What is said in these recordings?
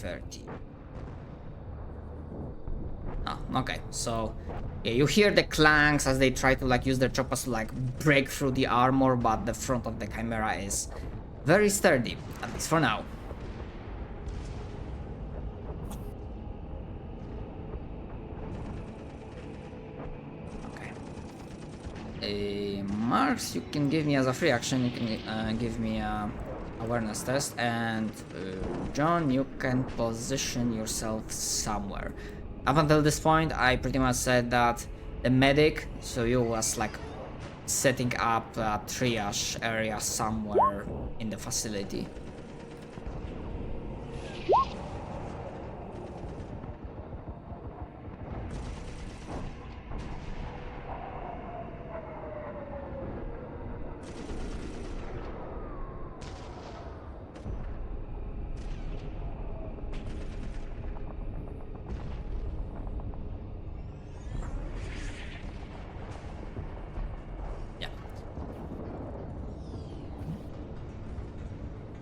30. Oh, okay, so yeah, you hear the clanks as they try to like use their choppers to like break through the armor, but the front of the Chimera is very sturdy, at least for now. Marks, you can give me as a free action, you can give me a awareness test, and John, you can position yourself somewhere. Up until this point, I pretty much said that the medic, so you was like setting up a triage area somewhere in the facility.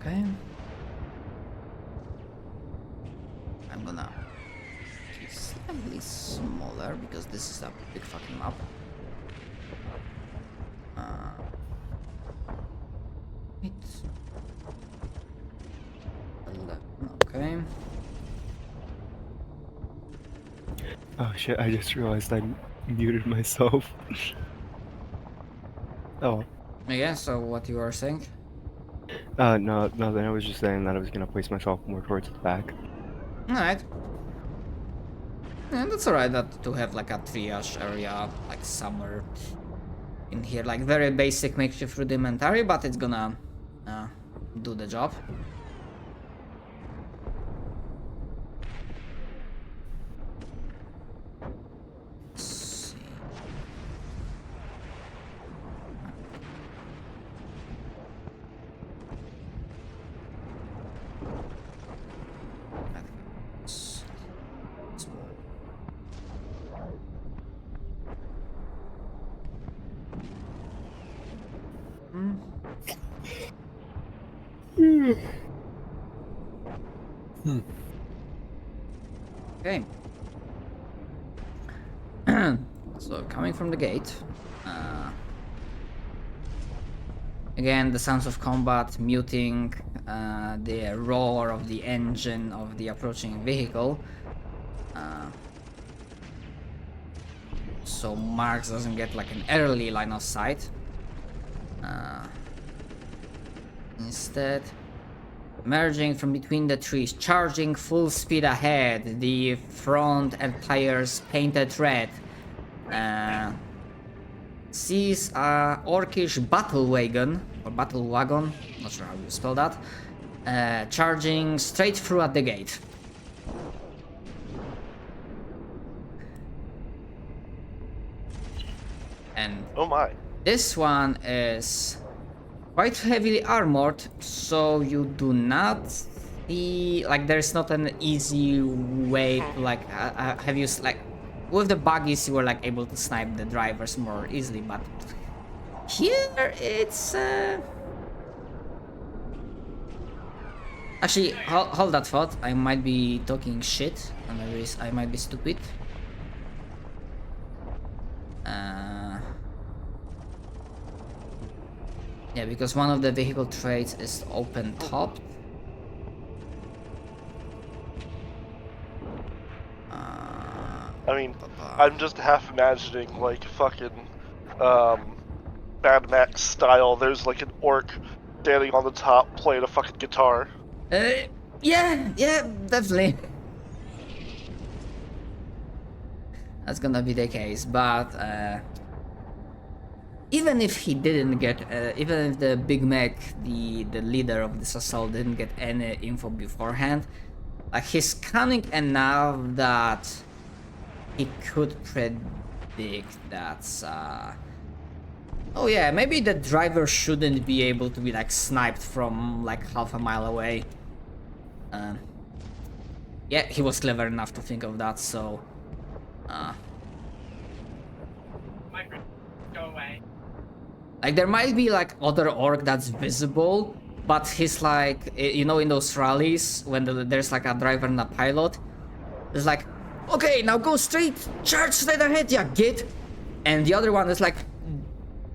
Okay. I'm gonna be slightly smaller because this is a big fucking map. It's 11. Okay. Oh shit, I just realized I muted myself. Oh. Yeah, so what you were saying? No, nothing. I was just saying that I was gonna place myself more towards the back. Alright. Yeah, that's alright to have like a triage area like somewhere in here, like very basic makeshift rudimentary, but it's gonna do the job. Okay. So coming from the gate, again the sounds of combat muting the roar of the engine of the approaching vehicle. So Marks doesn't get like an early line of sight. Instead, emerging from between the trees, charging full speed ahead, the front and tires painted red, sees a orcish battle wagon, or battle wagon, not sure how you spell that, charging straight through at the gate. And oh my, this one is quite heavily armored, so you do not see, like, there's not an easy way to like have you like with the buggies you were like able to snipe the drivers more easily, but here it's actually hold that thought. I might be talking shit and I might be stupid. Yeah, because one of the vehicle traits is open top. I mean, I'm just half imagining like fucking Mad Max style. There's like an orc standing on the top playing a fucking guitar. Yeah, definitely. That's gonna be the case, but even if he didn't get, even if the Big Mac, the leader of this assault, didn't get any info beforehand, like he's cunning enough that he could predict that. Oh yeah, maybe the driver shouldn't be able to be like sniped from like half a mile away. Yeah, he was clever enough to think of that. So. Go away. Like there might be like other orc that's visible, but he's like, you know, in those rallies when there's like a driver and a pilot, it's like, okay, now go straight, charge straight ahead, yeah, git. And the other one is like,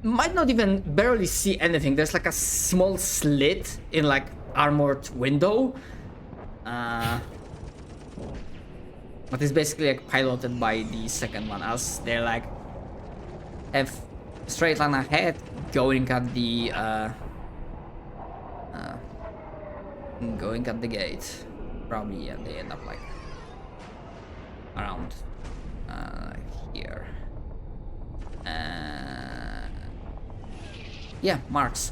might not even barely see anything. There's like a small slit in like armored window. But it's basically like piloted by the second one, as they're like have straight line ahead, going at the gate. Probably, yeah, they end up like around here. Yeah, marks.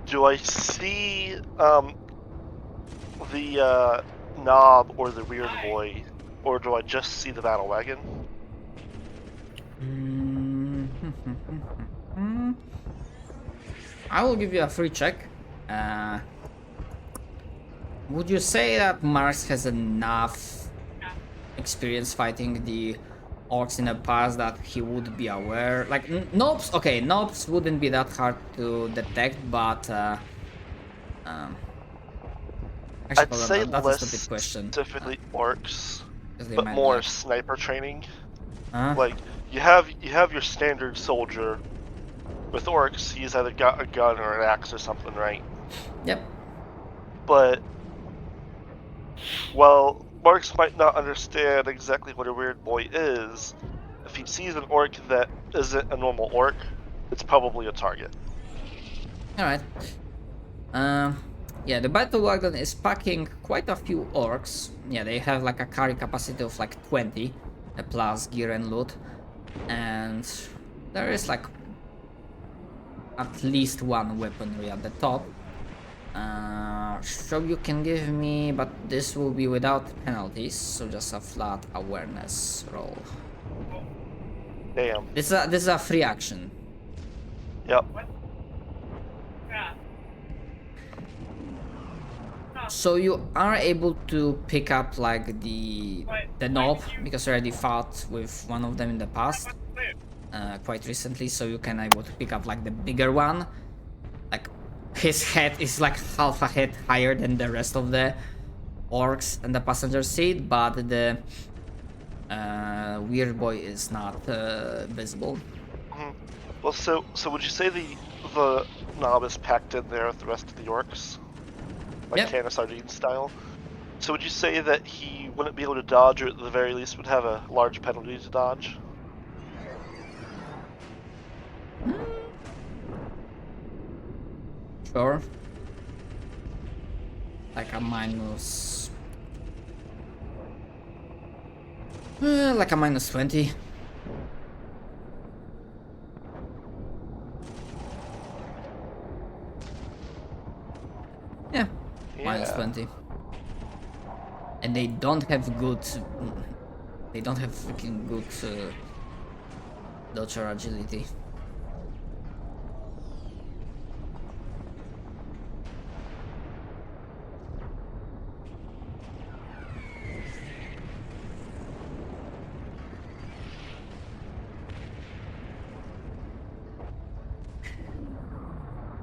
Do I see the knob or the weird boy, or do I just see the battle wagon? I will give you a free check. Would you say that Marx has enough experience fighting the orcs in the past that he would be aware? Like, nobs, okay, nobs wouldn't be that hard to detect, but actually, I'd say that's less a stupid question. specifically orcs, 'Cause they but might more be- sniper training. Huh? Like you have your standard soldier. With orcs, he's either got a gun or an axe or something, right? Yep. But while Marks might not understand exactly what a weird boy is, if he sees an orc that isn't a normal orc, it's probably a target. Alright. Yeah, the battle wagon is packing quite a few orcs. Yeah, they have like a carry capacity of like 20, plus gear and loot. And there is like at least one weaponry at the top. So you can give me, but this will be without penalties, so just a flat awareness roll. Damn. This is a free action. Yep. So you are able to pick up like the knob, because you already fought with one of them in the past, quite recently. So you can able to pick up like the bigger one. Like his head is like half a head higher than the rest of the orcs in the passenger seat, but the weird boy is not visible. Mm-hmm. Well, so would you say the knob is packed in there with the rest of the orcs? Like Yep. can of sardine style. So would you say that he wouldn't be able to dodge, or at the very least would have a large penalty to dodge? Sure. Like a minus... like a minus 20. Yeah, minus 20. And they don't have good... They don't have freaking good dodge or agility.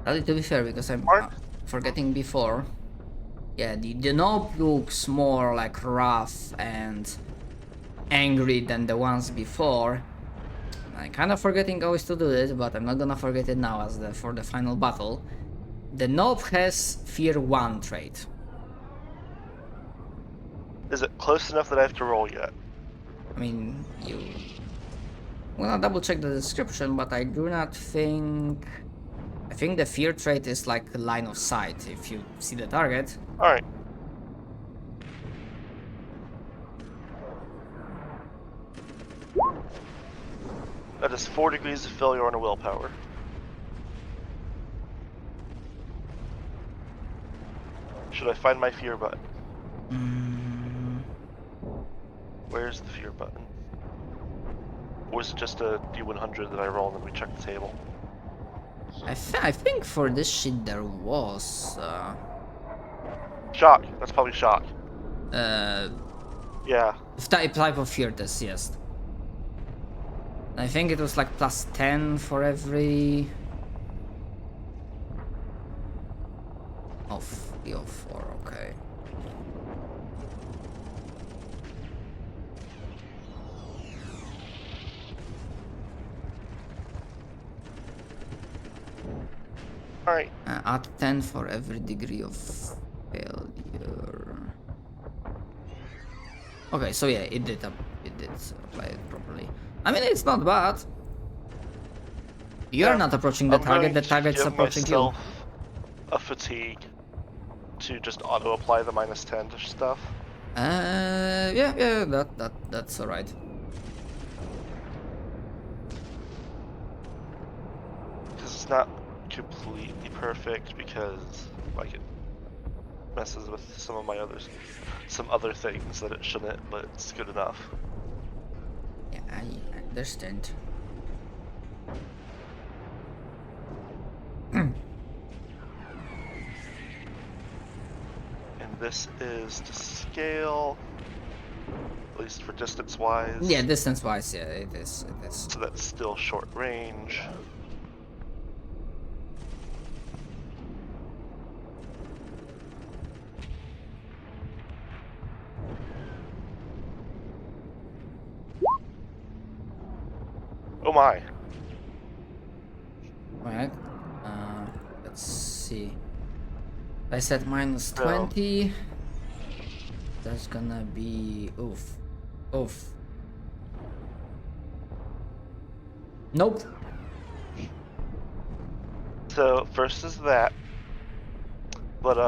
To be fair, because I'm forgetting before. Yeah, the knob looks more like rough and angry than the ones before. I'm kind of forgetting always to do this, but I'm not gonna forget it now as for the final battle. The knob has Fear 1 trait. Is it close enough that I have to roll yet? I mean, you... I'm gonna double check the description, but I do not think... I think the fear trait is like line of sight, if you see the target. Alright. That is 4 degrees of failure on a willpower. Should I find my fear button? Where's the fear button? Or is it just a D100 that I roll and then we check the table? I think for this shit there was... Shock! That's probably shock. Yeah. Type of fear test, yes. I think it was like plus 10 for every... Oh, 304, okay. Alright. Add 10 for every degree of failure. Okay, so yeah, it did apply it properly. I mean, it's not bad. You're Yeah, not approaching the I'm target, going the to target's give approaching you. myself a fatigue to just auto apply the minus 10 to stuff. Yeah, that's alright. Because it's not completely perfect because like it messes with some of my some other things that it shouldn't, but it's good enough. Yeah, I understand. And this is to scale, at least for distance wise. Yeah, distance wise, yeah, it is. So that's still short range. Oh my. Alright. Let's see. I said minus 20. That's gonna be oof. Nope. So first is that, but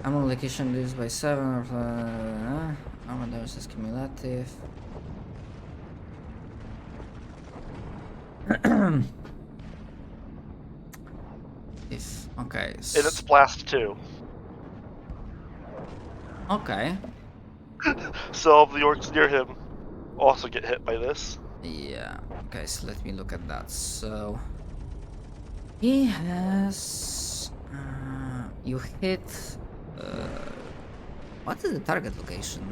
Ammo location reduced by 7 or armor damage is cumulative. If okay. and it's blast 2. Okay. So all the orcs near him also get hit by this. Yeah. Okay, so let me look at that. So he has you hit what is the target location?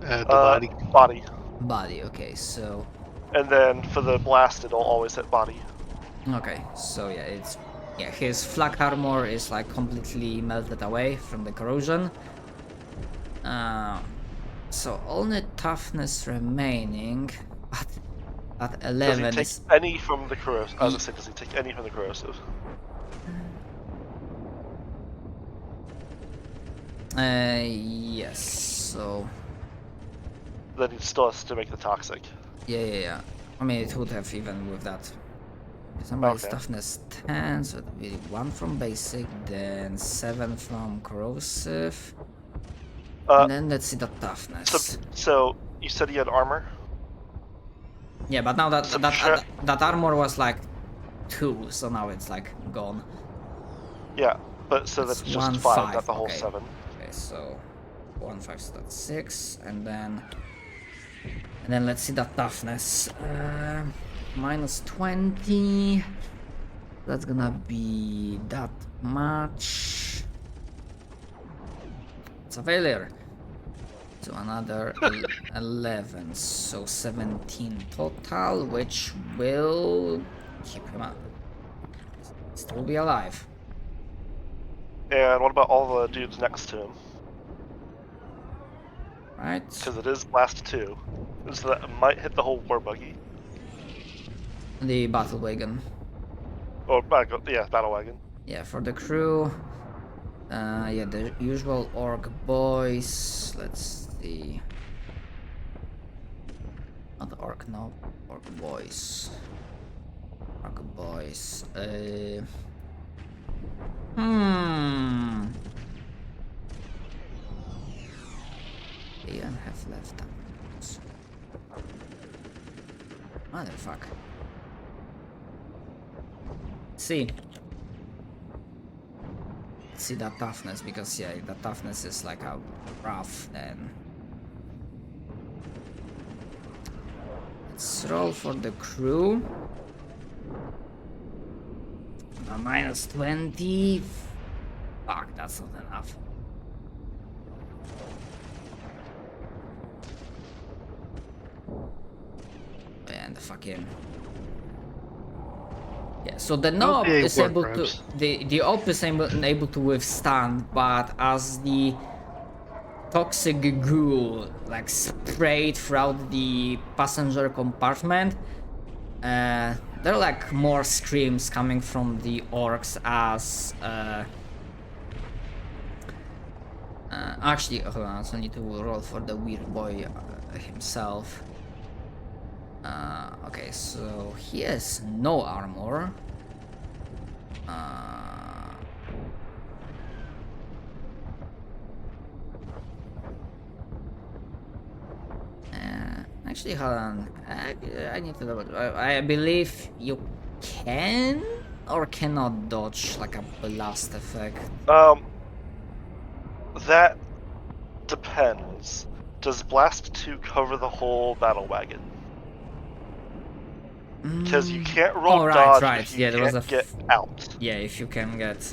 The body. Body. Body, okay, so And then for the blast, it'll always hit body. okay, so yeah, his flak armor is like completely melted away from the corrosion. So only toughness remaining, but at Does 11 he take is any from the corrosive? I was gonna say, does he take any from the corrosive? yes, so Then he still has to make the toxic. yeah. I mean, it would have even with that. Somebody's Okay. toughness 10, so it would be 1 from basic, then 7 from corrosive. And then let's see the toughness. So you said he had armor? Yeah, but now that Subtract- that armor was like 2, so now it's like gone. Yeah, but so that's It's just 1, 5, 5, not the whole okay. 7. Okay, so 1, 5, so that's 6, and then let's see the toughness. Minus 20. That's gonna be that much. It's a failure. So another 11, so 17 total, which will keep him up. Still be alive. And what about all the dudes next to him? Right? Because it is blast 2. So that might hit the whole war buggy. The battle wagon. Or, yeah, battle wagon. Yeah, for the crew. Yeah, the usual orc boys. Let's see. Not orc, no. Orc boys. Orc boys. They don't have left arms. Motherfucker. See. See that toughness, because yeah, the toughness is like a rough then. Let's roll for the crew. A minus 20. Fuck, that's not enough. fucking. Yeah, so the knob Okay, is able to Warcrabs. the op is able to withstand, but as the toxic goo like sprayed throughout the passenger compartment, there are like more screams coming from the orcs as actually, hold on, I also need to roll for the weird boy himself. Okay, so he has no armor. Actually, hold on. I need to double. I believe you can or cannot dodge like a blast effect. That depends. Does Blast 2 cover the whole battle wagon? Because you can't roll Oh, dodge right. if you Yeah, there was can't a get out. yeah. If you can get.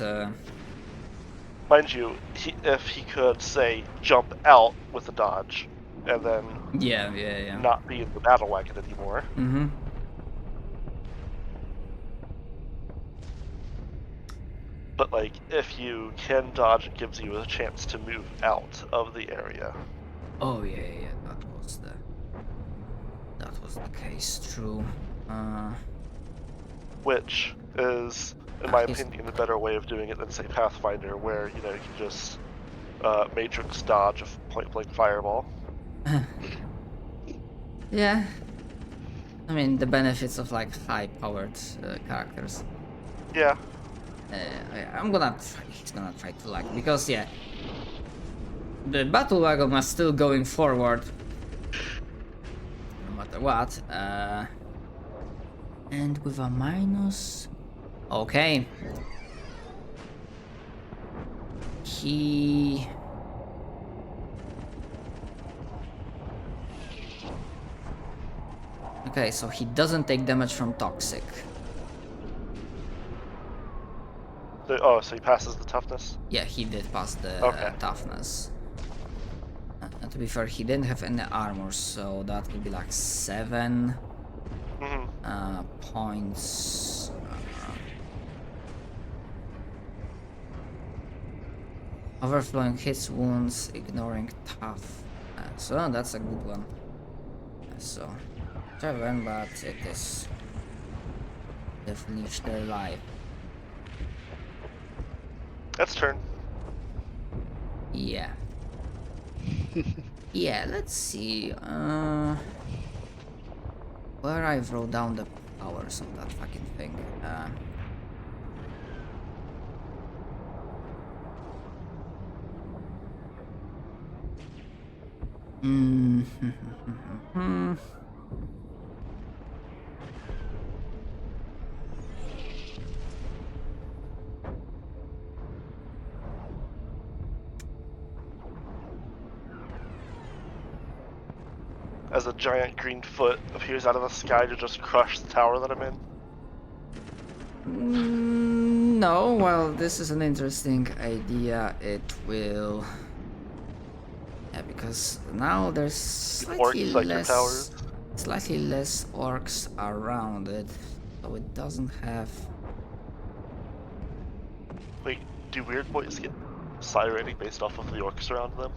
Mind you, if he could, say, jump out with a dodge, and then Yeah. not be in the battle wagon anymore. Mm-hmm. But, like, if you can dodge, it gives you a chance to move out of the area. Oh yeah. That was the case. True. Which is, in my He's- opinion, a better way of doing it than, say, Pathfinder, where, you know, you can just Matrix dodge a point-blank fireball. Yeah. I mean the benefits of like high-powered characters. Yeah. I'm gonna try, he's gonna try to like, because yeah, the battle wagon was still going forward no matter what, and with a minus, okay, he okay, so he doesn't take damage from toxic. Oh, so he passes the toughness? Yeah, he did pass the Okay. toughness. To be fair, he didn't have any armor, so that could be like 7 Mm-hmm. points. Overflowing hits, wounds, ignoring tough. So that's a good one. So 7, but it is definitely still alive. That's turn. Yeah. Yeah, let's see. Where I wrote down the powers of that fucking thing. As a giant green foot appears out of the sky to just crush the tower that I'm in. No, well, this is an interesting idea. It will. Yeah, because now there's slightly Orcs like your towers. slightly less orcs around it, so it doesn't have. Wait, do weird boys get psi rating based off of the orcs around them?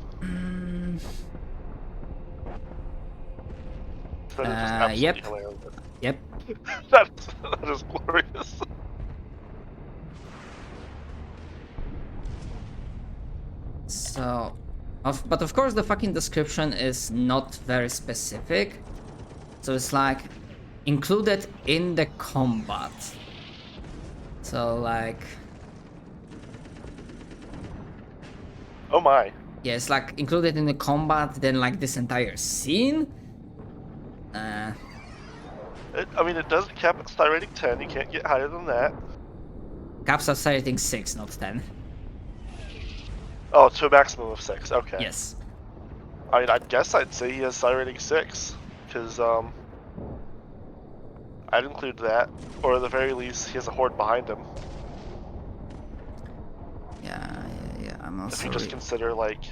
That is just absolutely Yep. hilarious. Yep. that is glorious. So, but of course the fucking description is not very specific. So it's like included in the combat. So like, Oh my. yeah, it's like included in the combat, then like this entire scene. I mean, it does cap at psi rating 10. You can't get higher than that. Caps are rating 6, not 10. Oh, to a maximum of 6. Okay. Yes. I mean, I guess I'd say he has psi rating 6, because I'd include that, or at the very least, he has a horde behind him. Yeah. I'm If also. you just consider like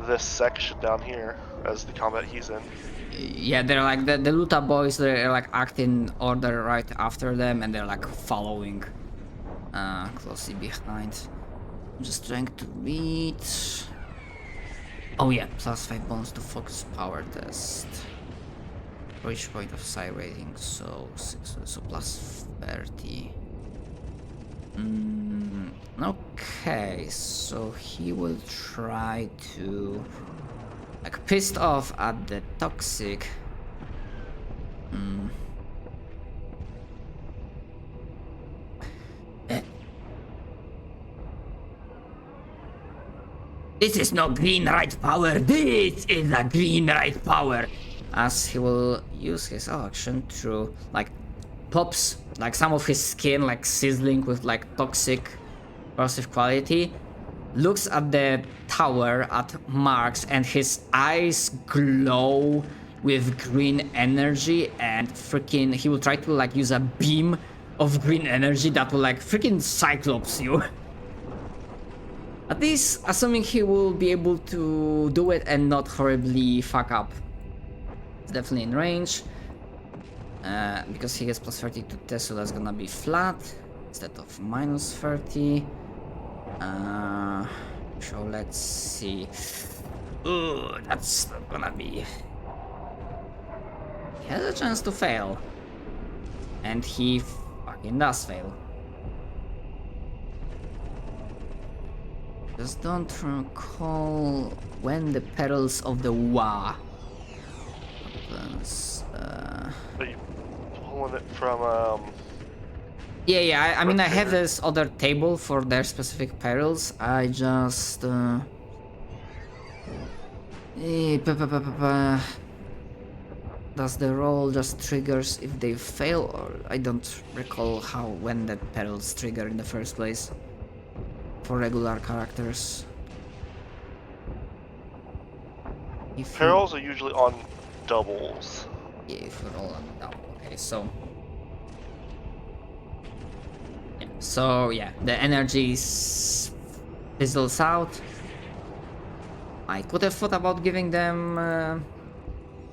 this section down here. as the combat he's in. Yeah, they're like the Luta boys. They're like acting order right after them, and they're like following closely behind. I'm just trying to read. Oh yeah, +5 bonus to focus power test. For each point of psi rating, so 6, so +30. Okay, so he will try to, like, pissed off at the toxic. This is no green right power, this is a green right power! As he will use his action to, like, pops, like, some of his skin, like, sizzling with, like, toxic corrosive quality, looks at the tower, at Marks, and his eyes glow with green energy, and freaking, he will try to, like, use a beam of green energy that will, like, freaking cyclops you. At least, assuming he will be able to do it and not horribly fuck up. It's definitely in range. Because he gets +30 to test, so that's gonna be flat instead of -30. So let's see. Ooh, that's not gonna be. He has a chance to fail. And he fucking does fail. Just don't recall when the perils of the Wa happens. Are you pulling it from Yeah, I mean, I have this other table for their specific perils. I just does the roll just triggers if they fail, or I don't recall when the perils trigger in the first place for regular characters. perils are usually on doubles. Yeah, if we roll on double. Okay, so yeah, the energy fizzles out. I could have thought about giving them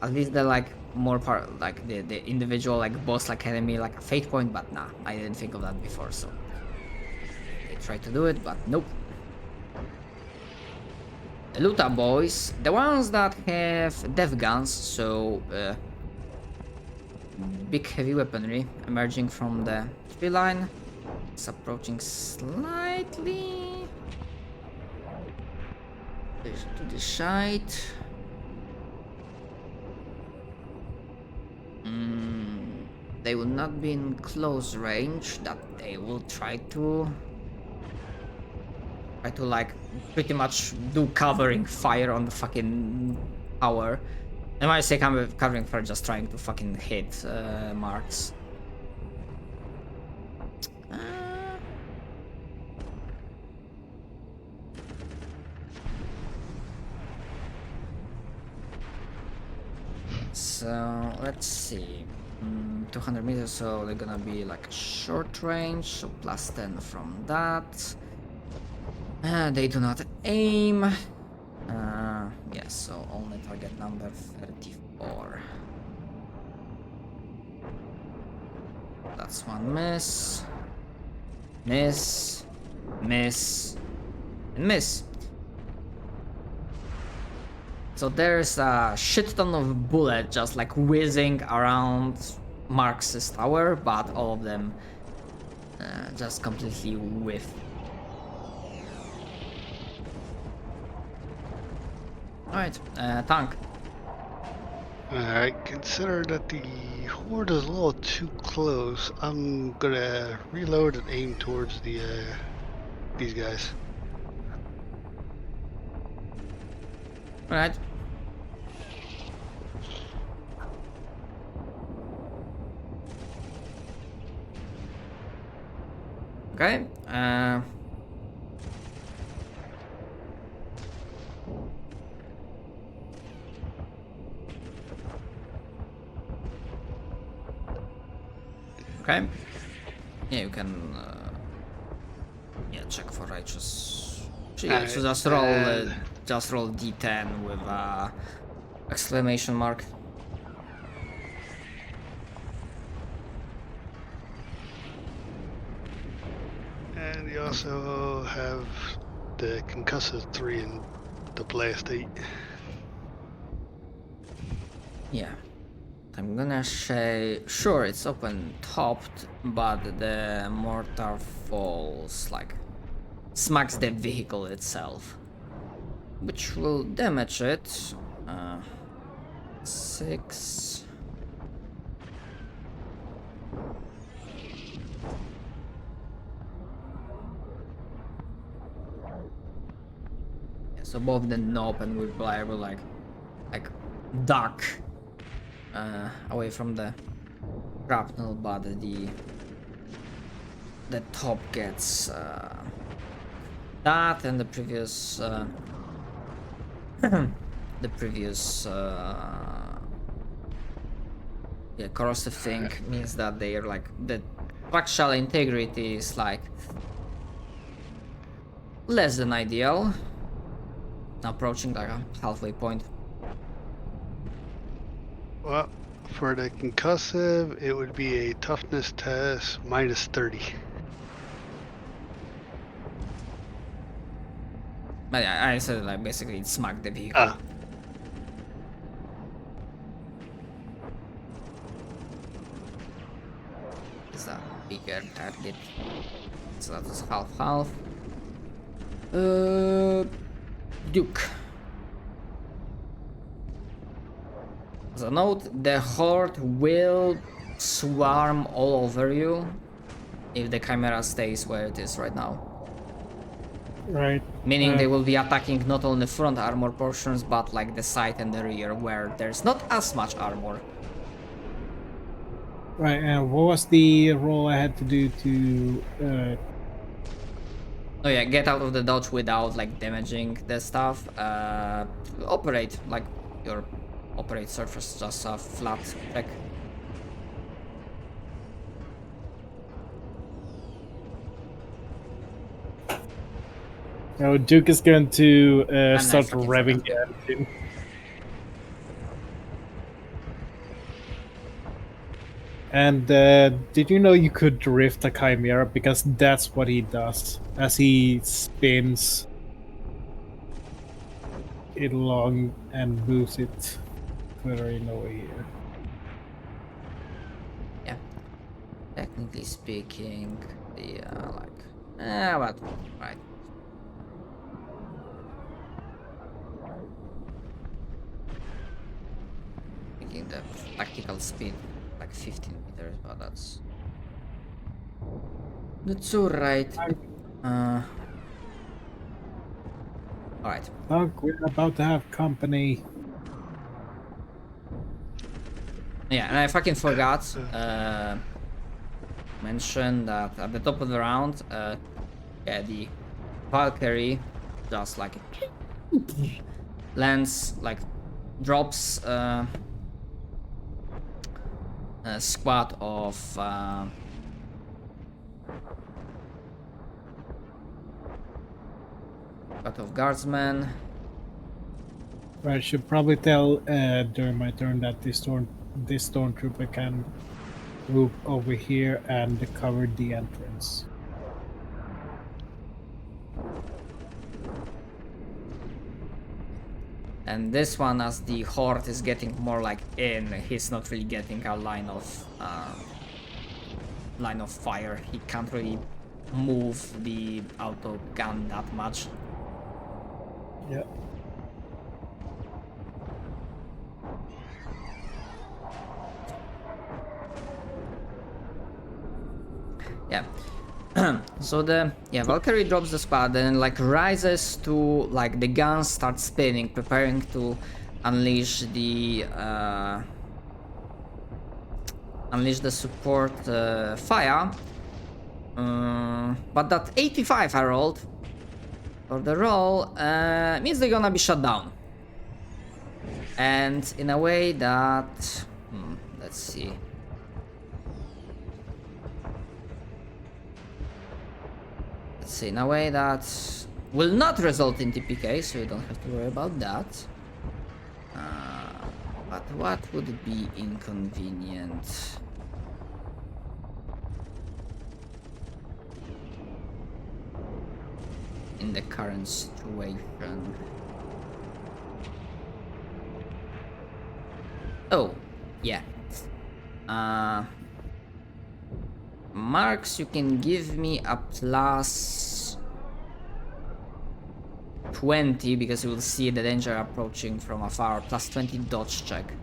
at least the like more part, like the individual like boss like enemy like a fate point, but nah, I didn't think of that before. So they tried to do it, but nope. The Luta boys, the ones that have death guns, so big heavy weaponry emerging from the tree line. It's approaching slightly to the side. They will not be in close range. That they will try to like pretty much do covering fire on the fucking tower. And when I say covering fire, just trying to fucking hit Marks. So let's see. 200 meters, so they're gonna be like short range, so +10 from that. They do not aim. Yes, so only target number 34. That's one miss. Miss. Miss. And miss. So there's a shit ton of bullets just like whizzing around Marx's tower, but all of them just completely whiff. Alright, tank. I consider that the horde is a little too close. I'm gonna reload and aim towards the these guys. Alright. Okay. Okay. Yeah, you can. Yeah, check for righteous. So, yeah, so just roll D10 with Exclamation mark. And you also have the concussive 3 and the blast 8. Yeah. I'm gonna say, sure, it's open topped, but the mortar falls, like, smacks the vehicle itself, which will damage it. 6. Yeah, so both the knob and whiplash will like duck away from the shrapnel, but the top gets that, and the previous yeah, corrosive thing means that they are like, the structural integrity is like less than ideal, approaching like a halfway point. Well, for the concussive, it would be a toughness test minus 30. But yeah, I said like basically it smacked the vehicle. Ah. Is a bigger target. So that is half. Duke. As a note, the horde will swarm all over you if the Chimera stays where it is right now. Right. Meaning they will be attacking not only front armor portions, but like the side and the rear, where there's not as much armor. Right, and what was the roll I had to do to... Oh yeah, get out of the dodge without like damaging the stuff. Operate, like your operate surface, just a flat check. No, Duke is going to nice start fucking revving forgot. the engine. And did you know you could drift a Chimera? Because that's what he does. As he spins it along and moves it further in over here. Yeah. Technically speaking, the but right. Making the tactical speed like 15 meters, but that's alright. Alright. Look, we're about to have company. Yeah, and I fucking forgot mention that at the top of the round, yeah, the Valkyrie just like lands, like drops a squad of guardsmen. I should probably tell during my turn that this stormtrooper can move over here and cover the entrance. And this one, as the horde is getting more like in, he's not really getting a line of fire. He can't really move the auto gun that much. Yeah. Yeah. So the Valkyrie drops the squad, then like rises to, like, the guns start spinning, preparing to unleash the support fire. But that 85 I rolled for the roll means they're gonna be shut down, and in a way that let's see. In a way that will not result in TPK, so you don't have to worry about that. what would be inconvenient? In the current situation. Oh, yeah. Marks, you can give me a plus 20 because you will see the danger approaching from afar. Plus 20 dodge check.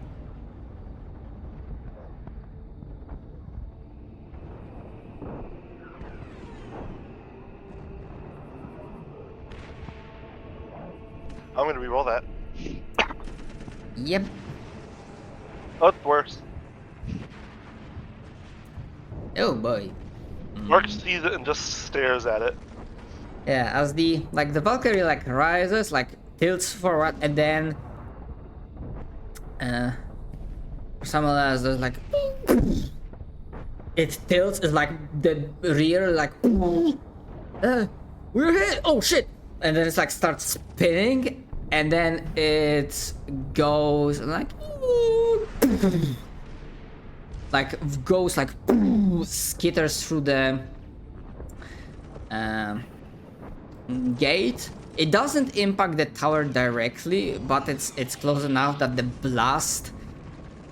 I'm gonna re-roll that. Yep. Oh, it's worse. Oh boy. Mark sees it and just stares at it. Yeah, as the Valkyrie rises, tilts forward, and then someone else does it tilts. It's like the rear we're hit. Oh shit! And then it's starts spinning, and then it goes skitters through the gate. It doesn't impact the tower directly, but it's close enough that the blast,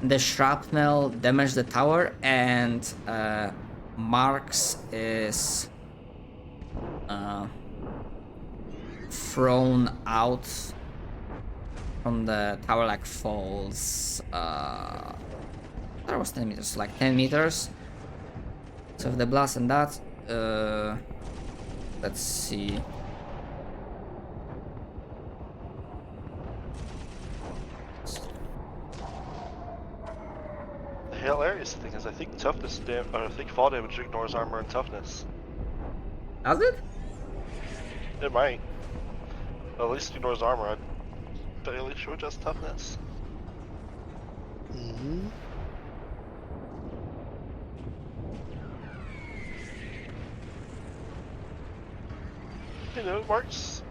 the shrapnel damage the tower, and Marks is thrown out from the tower, falls. That was 10 meters, 10 meters. So if the blast and that, let's see. The hilarious thing is, I think fall damage ignores armor and toughness. Does it? It might. At least ignores armor. I'm fairly sure just toughness. Mm-hmm. You know, Marks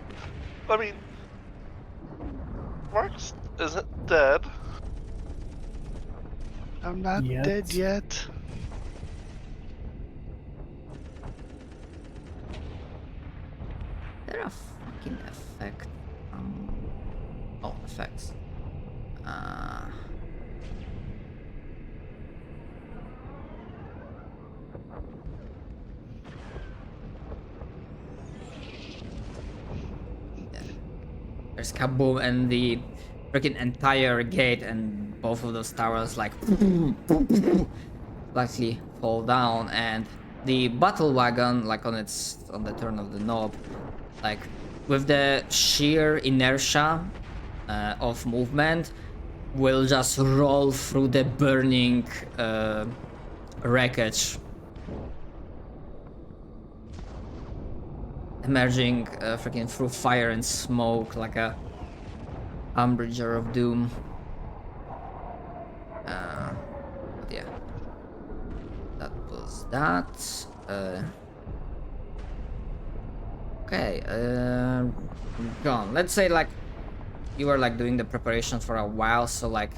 isn't dead. I'm not Yet. dead yet. There are fucking effects. Oh, effects. There's kaboom and the freaking entire gate and both of those towers slightly fall down, and the battle wagon on the turn of the knob, with the sheer inertia of movement, will just roll through the burning wreckage, emerging freaking through fire and smoke like a Umbrager of Doom. But yeah, that was that. Okay, John, let's say you were doing the preparation for a while, so right.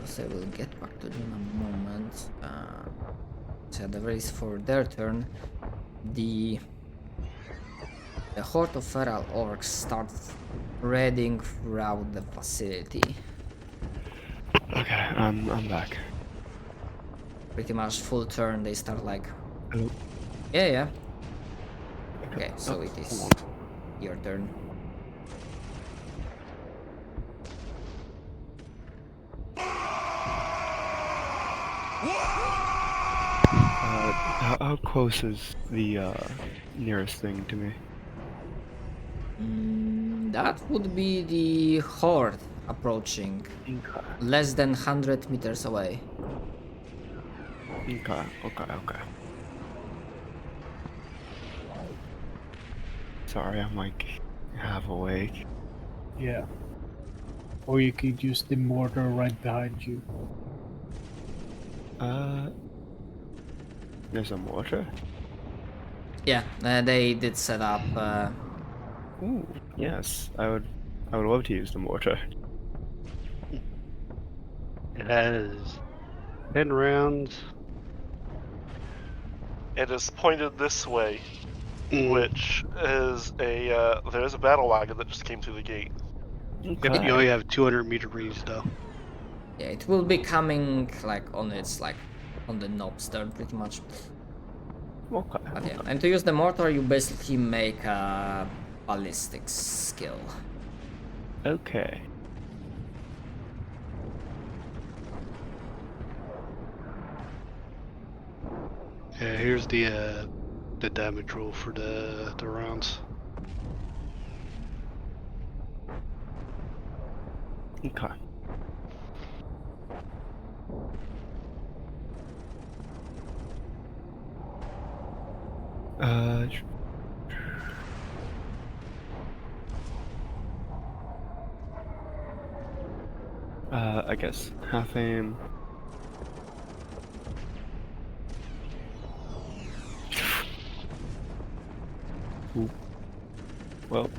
So I will get back to them in a moment. So the race for their turn. The horde of feral orcs starts spreading throughout the facility. Okay, I'm back. Pretty much full turn, they start Hello? Yeah. Okay, so Oh, it is hold on. your turn. How close is the nearest thing to me? That would be the horde approaching, Okay. less than 100 meters away. Okay. Sorry, I'm half awake. Yeah. Or you could use the mortar right behind you. There's a mortar? Yeah, they did set up. Ooh, yes. I would love to use the mortar. It has 10 rounds. It is pointed this way, Mm. which is there's a battle wagon that just came through the gate. Yep, Okay. you only have 200-meter range though. Yeah, it will be coming like on its like on the knob stern pretty much. Okay. But yeah, and to use the mortar, you basically make a ballistics skill. Okay. Yeah, here's the damage roll for the rounds. Okay. sh- I guess half aim. Ooh. Well,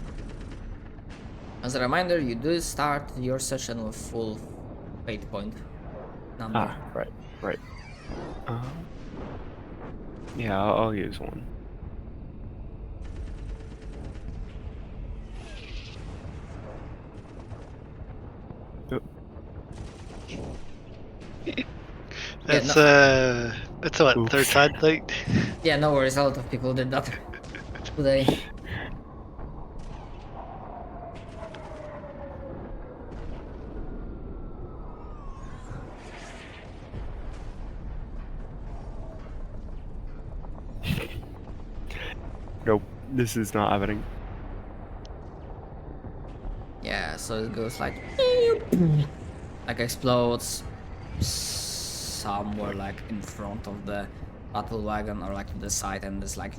As a reminder, you do start your session with full fate point number. right. Yeah, I'll use one. That's no. that's what, Oof. third time late? Yeah, no worries. A lot of people did that today. Nope, this is not happening. Yeah, so it goes like explodes somewhere like in front of the battle wagon or like to the side, and it's like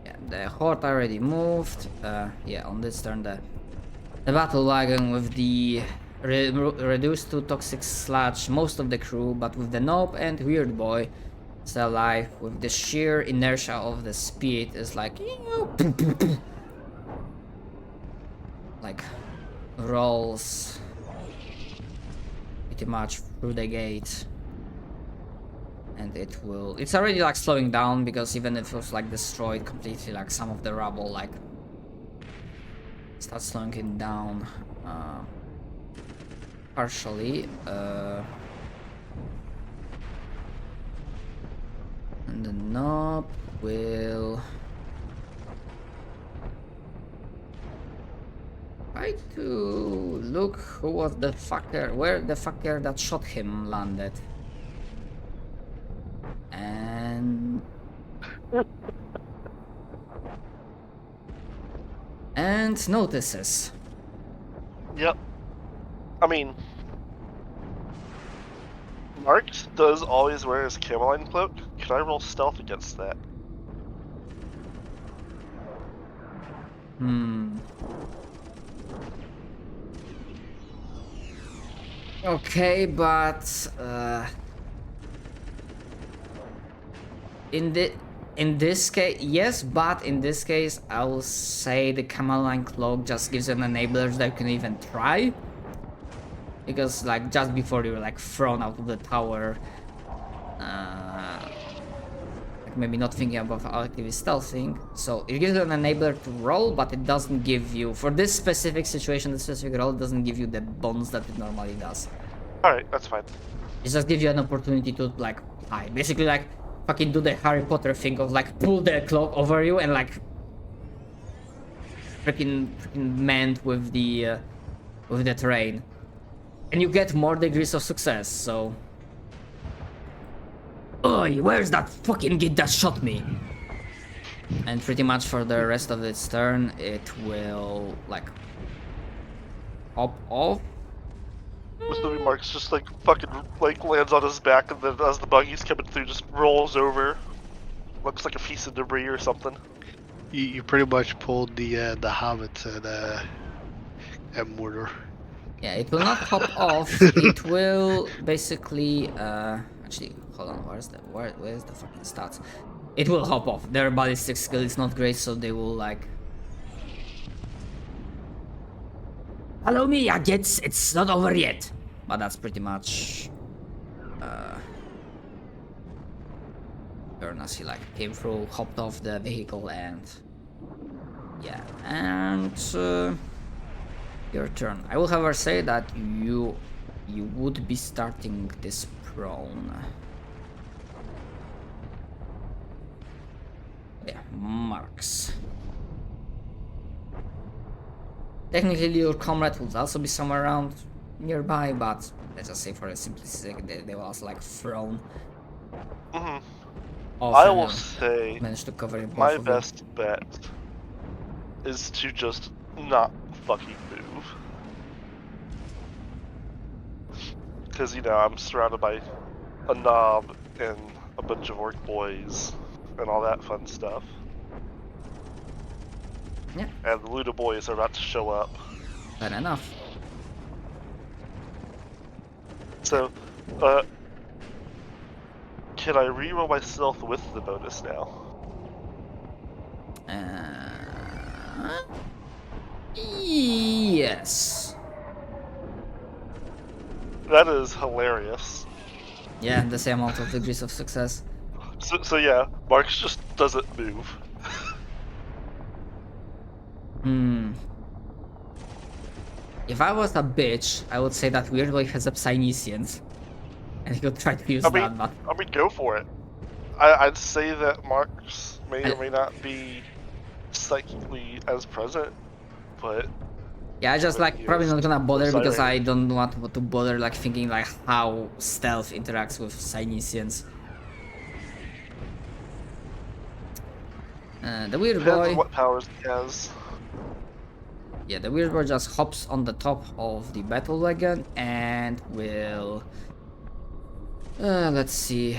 yeah, the horde already moved. Yeah, on this turn the battle wagon with the reduced to toxic sludge most of the crew, but with the nope and weird boy still alive, with the sheer inertia of the speed is like like rolls pretty much through the gate, and it's already like slowing down, because even if it was like destroyed completely, like some of the rubble like starts slowing it down partially, and the knob will try to look who was the fucker, where the fucker that shot him landed. And notices. Yep. I mean, Marks does always wear his cameline cloak. Can I roll stealth against that? Okay, but in this case, yes, but in this case, I will say the Cameline Cloak just gives you an enabler that you can even try. Because like just before you were like thrown out of the tower, like maybe not thinking about actively stealthing, so it gives you an enabler to roll, but it doesn't give you, for this specific situation, this specific roll, it doesn't give you the bonus that it normally does. Alright, that's fine. It just gives you an opportunity to like hide, basically like fucking do the Harry Potter thing of like pull the cloak over you and like freaking mend with the terrain. And you get more degrees of success, so... Oi, where's that fucking git that shot me? And pretty much for the rest of its turn, it will, like... hop off. Mr. Marks just like fucking like lands on his back, and then as the buggy's coming through, just rolls over. Looks like a piece of debris or something. You pretty much pulled the hobbits at Mordor. Yeah, it will not hop off. It will basically actually hold on, where's the fucking stats? It will hop off. Their ballistic skill is not great, so they will like Hello me, I get it's not over yet. But that's pretty much turn as he like came through, hopped off the vehicle and yeah, and your turn. I will however say that you would be starting this prone. Yeah, marks. Technically your comrade would also be somewhere around nearby, but let's just say for a simplicity's sake they will also like thrown Mhm. off I and will then say manage to cover both my of them. best bet is to just not fucking move. Because, you know, I'm surrounded by a knob and a bunch of orc boys and all that fun stuff. Yeah, And the Luda boys are about to show up. fair enough. So, can I reroll my stealth with the bonus now? Yes. That is hilarious. Yeah, the same amount of degrees of success. So yeah, Marx just doesn't move. If I was a bitch, I would say that Weird Boy has a Psynesians. And he could try to use I mean, that, but go for it. I'd say that Marx may or may not be psychically as present, but yeah, I just like probably not gonna bother because Siren. I don't want to bother like thinking like how stealth interacts with Psynesians. The Weird depends Boy. on what powers he has. Yeah, the Weird Boy just hops on the top of the battle wagon and will. Let's see.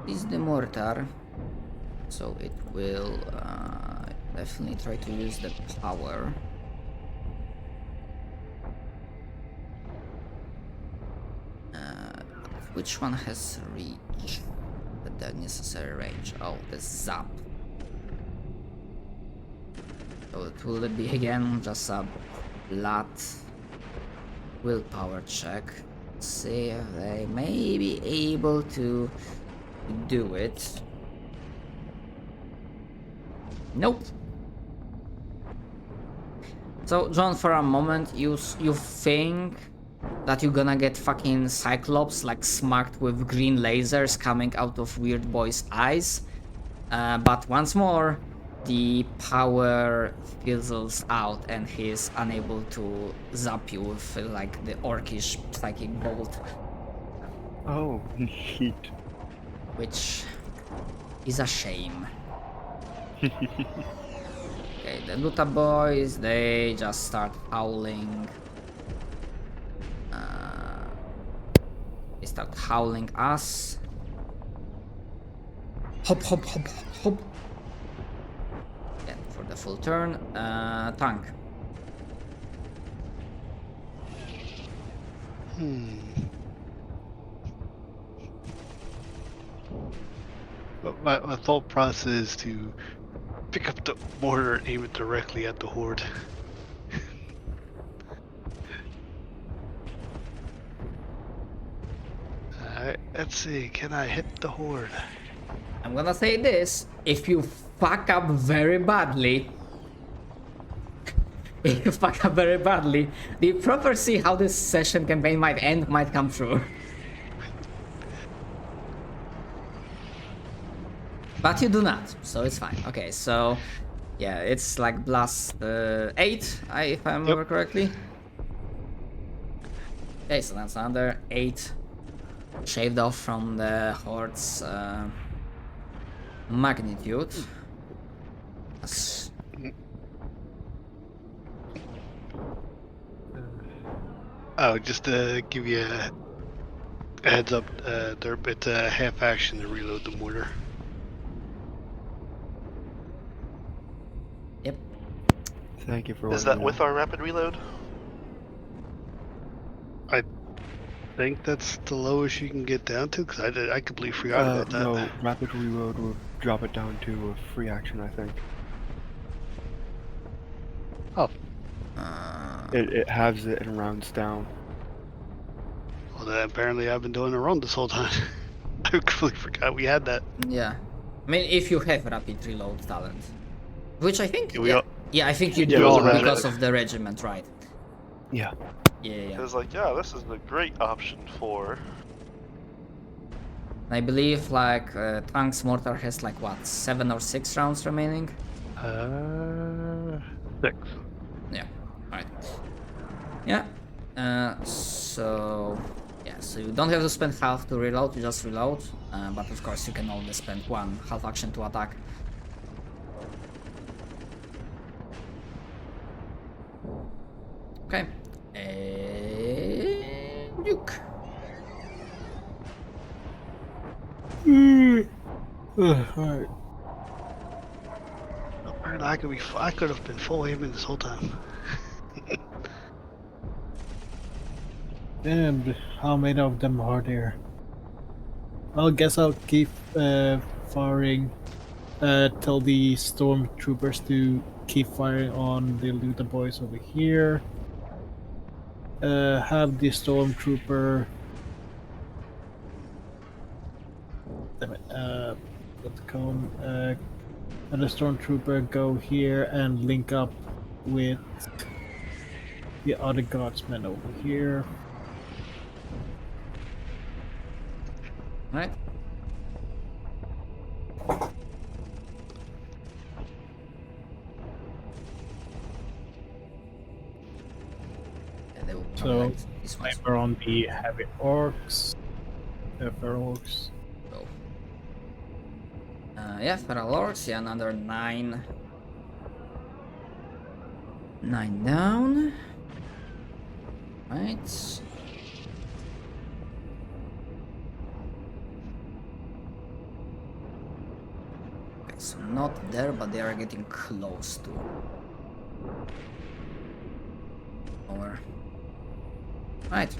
Is the mortar, so it will definitely try to use the power. Which one has reach? The necessary range. Oh, the zap. So it will be again just a flat willpower check. See if they may be able to do it. Nope. So John, for a moment you think that you're gonna get fucking Cyclops like smacked with green lasers coming out of Weird Boy's eyes, but once more the power fizzles out and he's unable to zap you with like the orcish psychic bolt, Oh, neat. which is a shame. Okay, the Luta boys, they just start howling. They start howling us. Hop, hop, hop, hop, hop. Then for the full turn, tank. But my thought process is to pick up the mortar and aim it directly at the horde. Alright, let's see, can I hit the horde? I'm gonna say this, if you fuck up very badly, the prophecy how this session campaign might end might come true. But you do not, so it's fine. Okay, so yeah, it's like blast 8, if I remember correctly. Okay, so that's another 8 shaved off from the horde's magnitude. That's... Oh, just to give you Heads up, it's a half action to reload the mortar. Yep. Thank you for Is letting that me with know. our rapid reload? I think that's the lowest you can get down to, because I completely forgot about that. No, rapid reload will drop it down to a free action, I think. Oh, It halves it and rounds down. well then apparently I've been doing it wrong this whole time. I completely forgot we had that. Yeah. I mean, if you have rapid reload talent, which I think, Yeah, we yeah, all- yeah, I think you Yeah, do it was a because regiment. of the regiment, right? Yeah. Yeah, It yeah. was like, yeah, this is a great option for. I believe like Tank's mortar has like what, 7 or 6 rounds remaining. 6. Yeah. Right. Yeah. So yeah. So you don't have to spend half to reload. You just reload. But of course you can only spend one half action to attack. Okay. Duke. Alright. Apparently I could have been full aiming this whole time. And how many of them are there? I guess I'll keep firing. Tell the stormtroopers to keep firing on the Luta boys over here. Have the stormtrooper. Damn it. Let's come. And the stormtrooper go here and link up with the other guardsmen over here. Right. And they will come So, like this way. Sniper on the heavy orcs. Feral orcs. Go. Yeah, feral orcs. Yeah, another 9. 9 down. Right. Okay, so not there, but they are getting close to. Over. Right.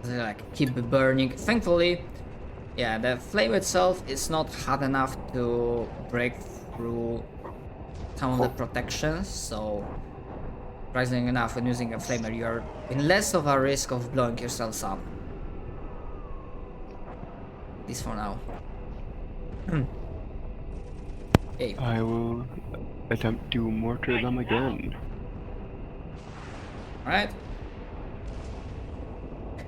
They like keep burning. Thankfully, yeah, the flame itself is not hot enough to break through some of the protections, so surprisingly enough, when using a flamer, you're in less of a risk of blowing yourselves up. At least for now. Okay. I will attempt to mortar them again. Alright.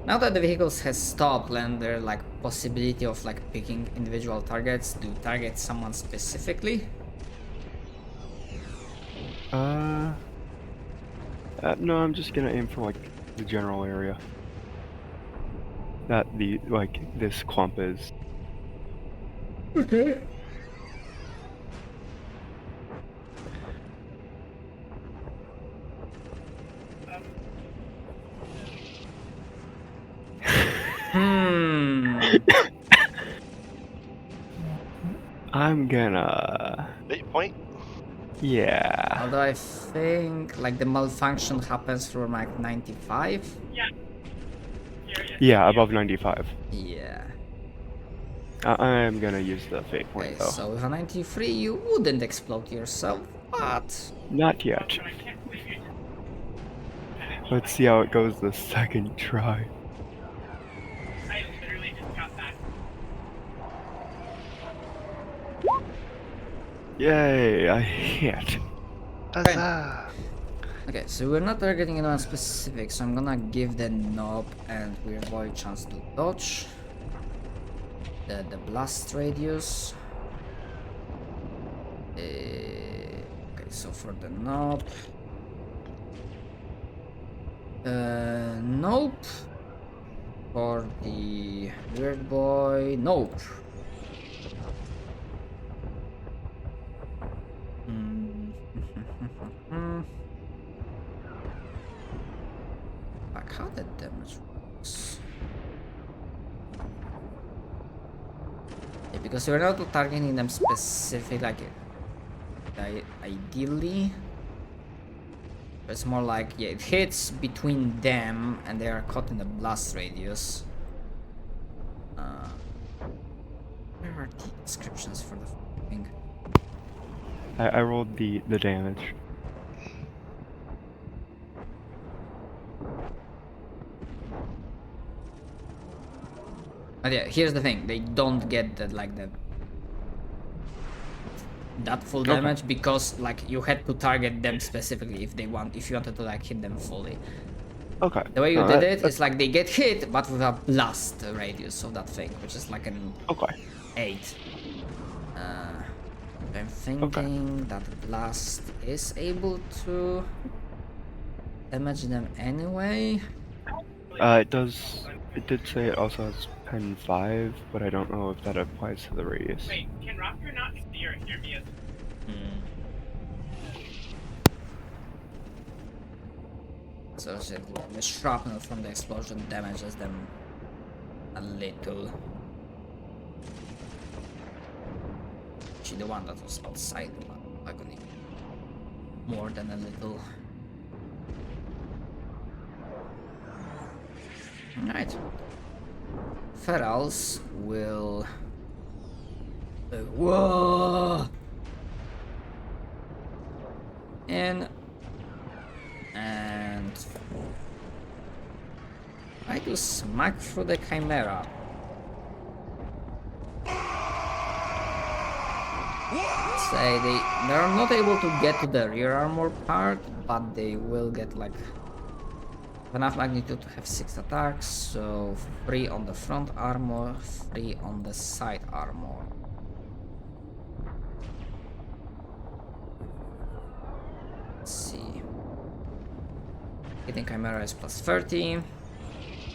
Now that the vehicles has stopped and there like possibility of like picking individual targets, do you target someone specifically? No, I'm just gonna aim for like the general area. That this clump is. Okay. I'm gonna. 8 point? Yeah. Although I think like the malfunction happens from like 95. Yeah, above 95. Yeah. I am gonna use the fate Okay, point though. so with a 93 you wouldn't explode yourself, but Not yet. Let's see how it goes the second try. Yay, I hit. Huzzah! okay, so we're not targeting anyone specific, so I'm gonna give the knob and weird boy a chance to dodge. The blast radius. Okay, so for the knob. Nope. For the weird boy, nope. Yeah, because we're not targeting them specific, like ideally. It's more like, yeah, it hits between them and they are caught in the blast radius. Where are the descriptions for the thing? I rolled the damage. But yeah, here's the thing: they don't get that that full Okay. damage because like you had to target them specifically if you wanted to like hit them fully. Okay. The way you No, did that- it is like they get hit, but with a blast radius of that thing, which is like an Okay. 8. I'm thinking that blast is able to damage them anyway. It does. It did say it also has pen 5, but I don't know if that applies to the radius. Wait, can Raptor not see or hear me as So the shrapnel from the explosion damages them a little. Actually, the one that was outside the agony. More than a little. Alright. Ferals will... whoa! And try to smack through the Chimera. Say they're not able to get to the rear armor part, but they will get like enough magnitude to have 6 attacks, so 3 on the front armor, 3 on the side armor. Let's see. Hitting Chimera is plus 30.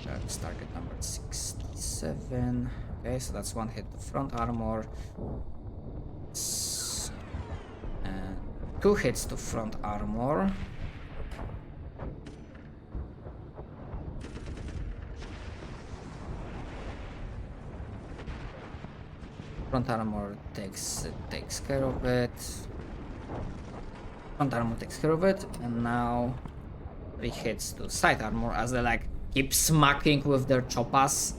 That's target number 67. Okay, so that's 1 hit to front armor. And 2 hits to front armor. Front armor takes care of it. Front armor takes care of it, and now 3 hits to side armor as they like keep smacking with their choppas.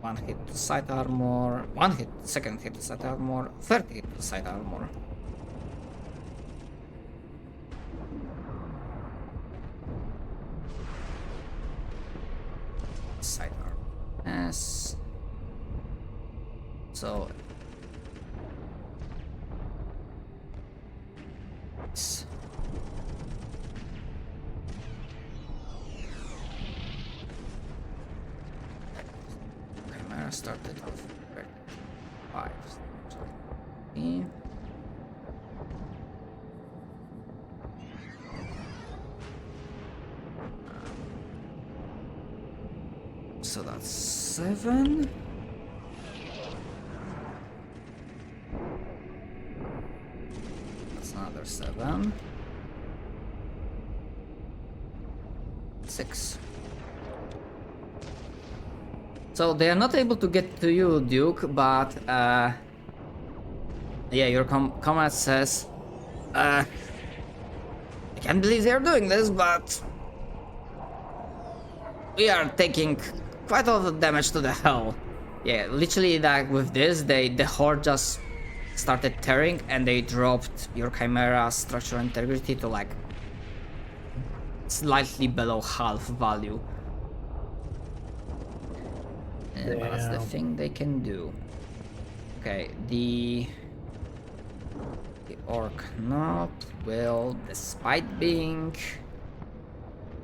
1 hit to side armor, 1 hit, second hit to side armor, third hit to side armor. Side armor. Yes. So. Chimera started off 5. So that's 7. That's another 7. 6. So they are not able to get to you, Duke, but yeah, your comrade says, I can't believe they are doing this, but we are taking quite a lot of damage to the hull. Yeah, literally, like with this, the horde just started tearing, and they dropped your Chimera structural integrity to like slightly below half value. But that's the thing they can do. Okay, the orc knob will, despite being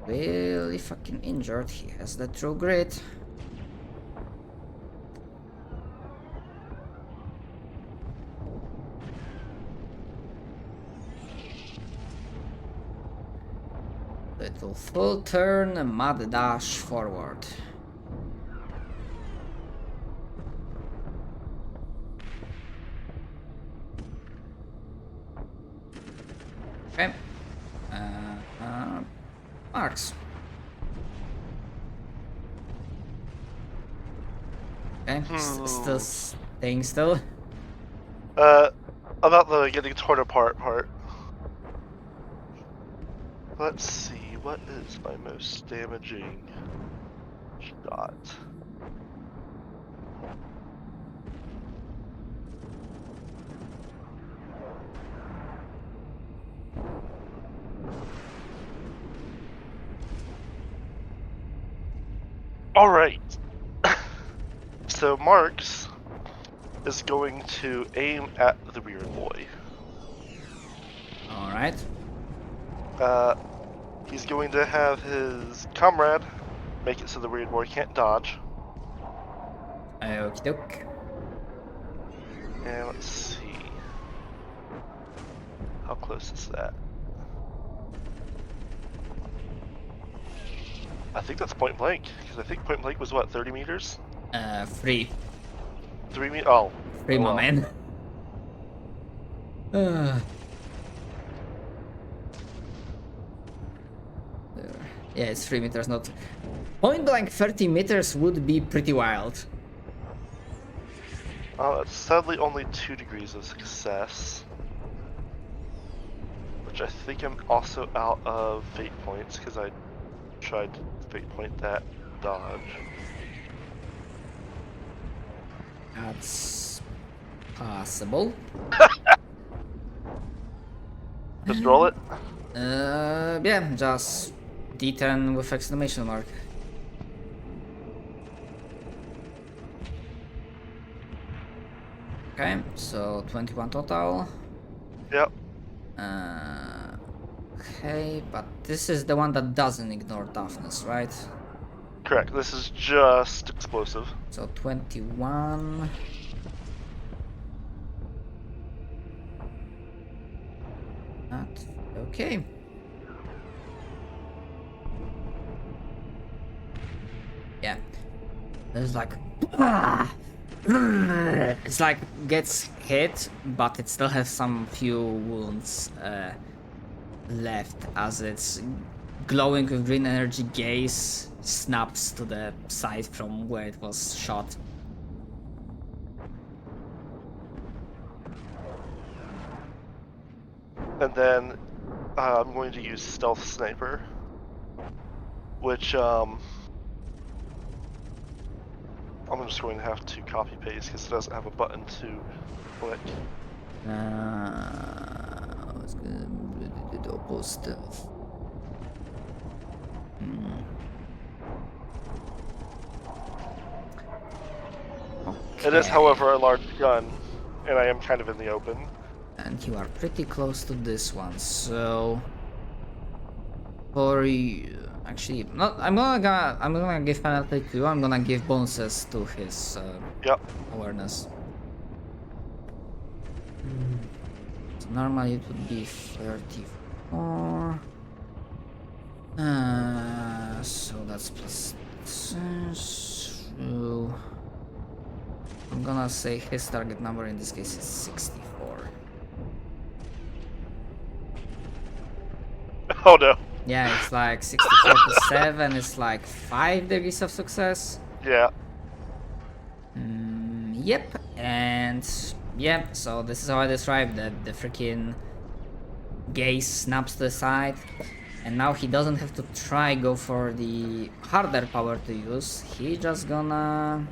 really fucking injured, he has the true grit. Little full turn, mad dash forward. Okay. Marks. Okay, still staying still. About the getting torn apart part. Let's see, what is my most damaging shot? Alright. So Marks is going to aim at the weird boy. Alright. He's going to have his comrade make it so the weird boy can't dodge. Okie doke. And let's see. How close is that? I think that's point blank, because I think point blank was what, 30 meters? 3. 3 meters? Oh. 3, my well. man. Yeah, it's 3 meters, not... Point blank 30 meters would be pretty wild. It's sadly only 2 degrees of success. Which I think I'm also out of fate points, because I tried to fate point that dodge. That's possible. Just roll it. Yeah, just D10 with exclamation mark. Okay, so 21 total. Yep. Okay, but this is the one that doesn't ignore toughness, right? Correct. This is just explosive. So 21. Not okay. Yeah. There's like it's like gets hit, but it still has some few wounds left as its glowing with green energy gaze snaps to the side from where it was shot. And then I'm going to use Stealth Sniper, which I'm just going to have to copy paste because it doesn't have a button to click. Let's go post stuff. It is, however, a large gun, and I am kind of in the open. And you are pretty close to this one, so for you, actually, not. I'm gonna give penalty to you. I'm gonna give bonuses to his Yep. awareness. So normally it would be 34. So that's plus 6. So I'm gonna say his target number in this case is 64. Oh no. Yeah, it's like 64 to 7, it's like 5 degrees of success. Yeah. Yep, and yeah, so this is how I describe that the freaking gaze snaps to the side, and now he doesn't have to try go for the harder power to use, he just gonna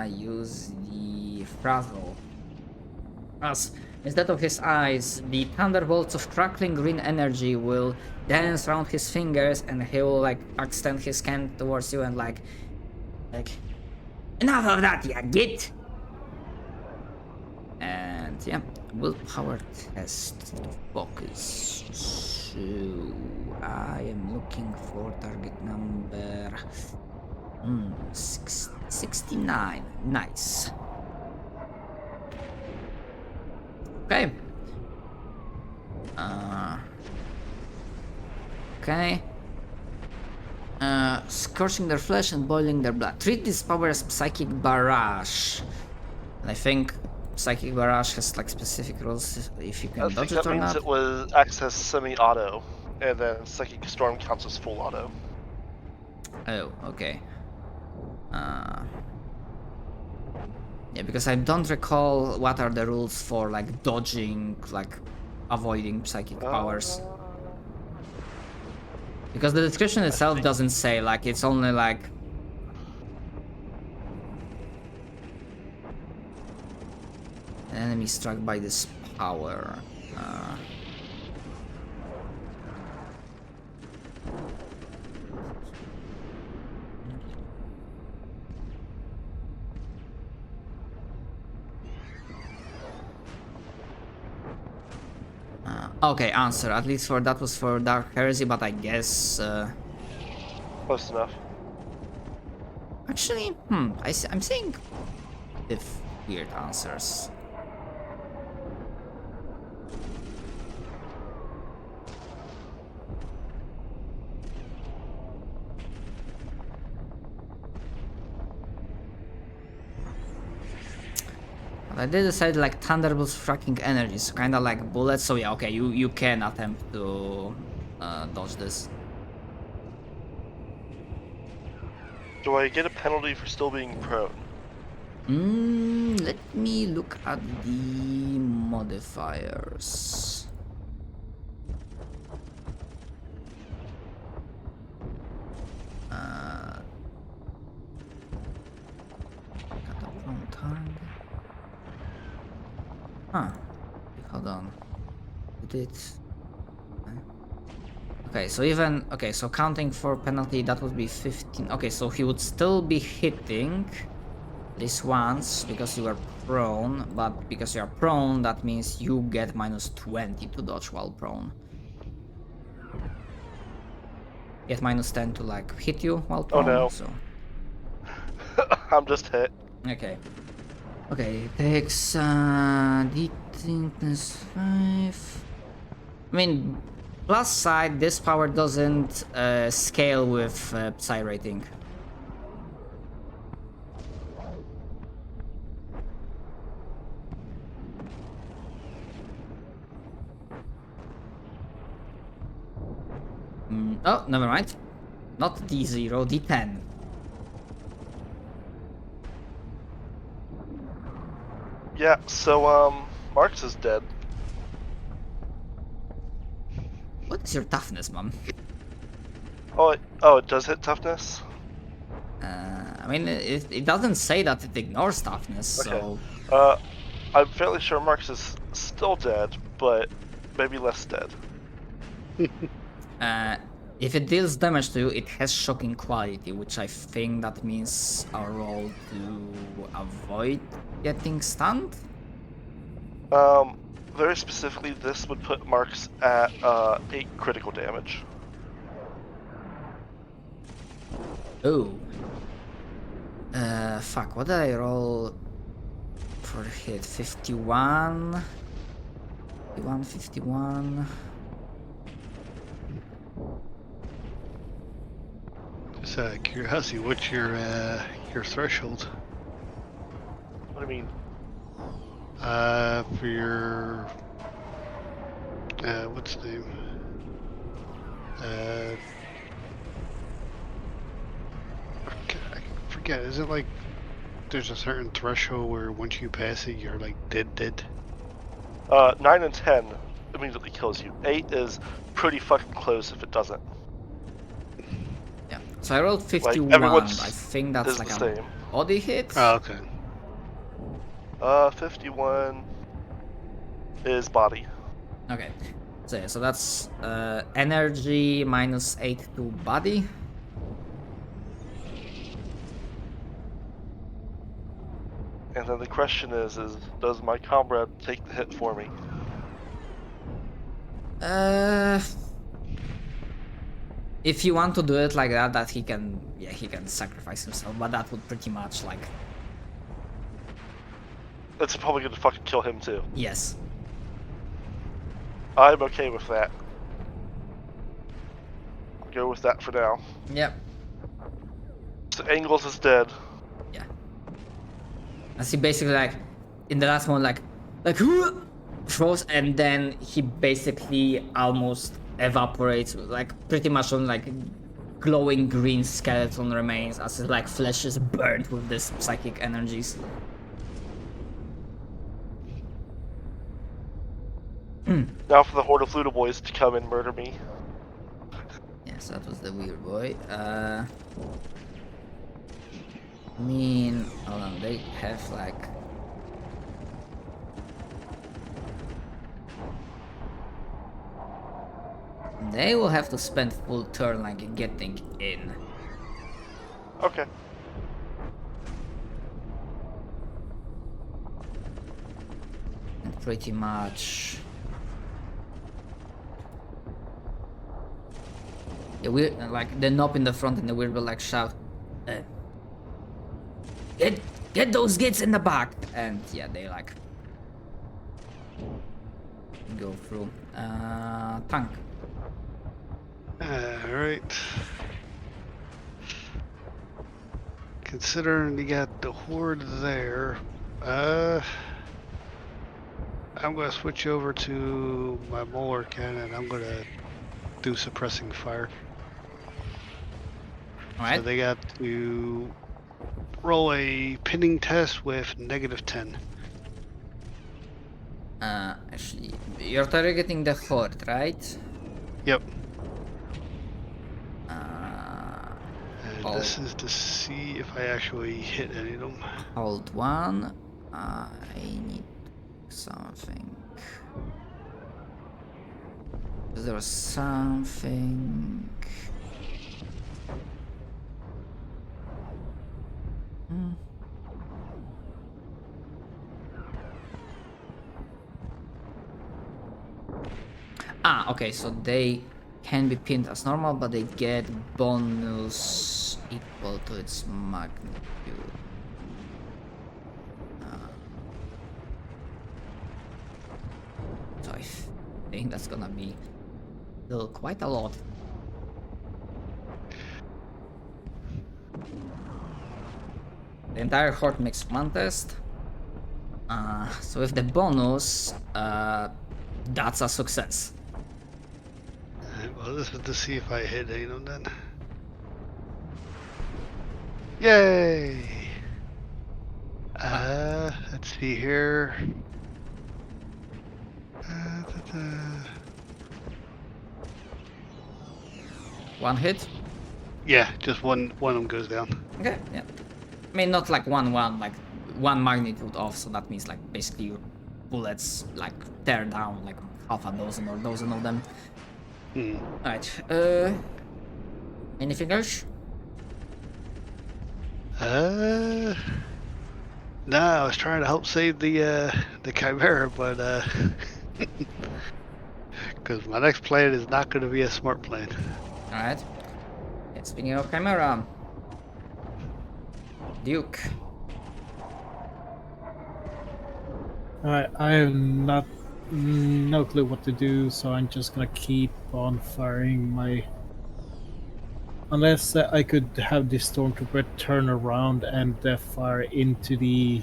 use the throttle. As instead of his eyes, the thunderbolts of crackling green energy will dance around his fingers, and he will like extend his hand towards you and like enough of that, ya git. And yeah, willpower test focus. So I am looking for target number 69. Nice. Okay. Okay. Scorching their flesh and boiling their blood. Treat this power as psychic barrage. And I think psychic barrage has like specific rules if you can I dodge think it that or means not. it was access semi-auto. and then Psychic Storm counts as full auto. Oh, okay. Yeah, because I don't recall what are the rules for like dodging, like avoiding psychic powers. Because the description itself doesn't say, like, it's only like... An enemy struck by this power. Okay, answer. At least for that was for Dark Heresy, but I guess... Close enough. Actually, I'm seeing weird answers. But I did decide like thunderbolts striking energy, so kind of like bullets. So yeah, okay, you can attempt to dodge this. Do I get a penalty for still being prone? Let me look at the modifiers. Got the wrong target. Huh. Hold on. Did it? Okay, so even so counting for penalty, that would be 15. Okay, so he would still be hitting this once because you are prone, but because you are prone, that means you get minus 20 to dodge while prone. Get minus 10 to like hit you while prone. Oh no. So. I'm just hit. Okay. Okay, it takes D10 plus 5. I mean, plus side, this power doesn't scale with psi rating. Oh, never mind. Not D0, D10. Yeah, so, Marx is dead. What is your toughness, Mom? Oh, it does hit toughness? I mean, it doesn't say that it ignores toughness, Okay. so... I'm fairly sure Marx is still dead, but maybe less dead. If it deals damage to you, it has shocking quality, which I think that means a roll to avoid getting stunned? Very specifically, this would put Marx at 8 critical damage. Oh. Fuck, what did I roll for hit? 51? 51. Just out of curiosity, what's your threshold? What do you mean? For your what's the name? I forget. Is it like there's a certain threshold where once you pass it, you're like dead? 9 and 10 immediately kills you. 8 is pretty fucking close if it doesn't. Yeah. So I rolled 51. everyone's I think that's is like the a same. body hit. Oh, okay. 51 is body. Okay. So yeah, so that's energy minus 8 to body. And then the question is does my comrade take the hit for me? If you want to do it like that he can sacrifice himself, but that would pretty much like... It's probably gonna fucking kill him too. Yes. I'm okay with that. I'll go with that for now. Yep. So Angles is dead. Yeah. I see basically like in the last one like throws, and then he basically almost evaporates, like pretty much on like glowing green skeleton remains as his like flesh is burnt with this psychic energies. Now for the horde of Luda boys to come and murder me. Yes, that was the weird boy. I mean, hold on, they have like. They will have to spend full turn like getting in. Okay. And pretty much. Yeah, we like the knob in the front and the weird will like shout, get those gits in the back, and yeah, they like go through. Tank. Alright. Considering you got the horde there, I'm gonna switch over to my molar cannon. I'm gonna do suppressing fire. All right. So they got to roll a pinning test with -10. Actually, you're targeting the horde, right? Yep. Uh, And this is to see if I actually hit any of them. Hold one. I need something. There was something. Okay, so they can be pinned as normal, but they get bonus equal to its magnitude. So I think that's gonna be still quite a lot. The entire horde makes one test. So with the bonus, that's a success. Well, this is to see if I hit any of them then. Yay! Let's see here. One hit. Yeah, just one of them goes down. Okay, yeah. I mean, not like one, like one magnitude off, so that means like basically your bullets like tear down like half a dozen or dozen of them. Alright, anything else? No, I was trying to help save the Chimera, but because my next plan is not going to be a smart plan. Alright. Yeah, speaking of Chimera, Duke. I have no clue what to do, so I'm just gonna keep on firing my. Unless I could have the stormtrooper turn around and fire into the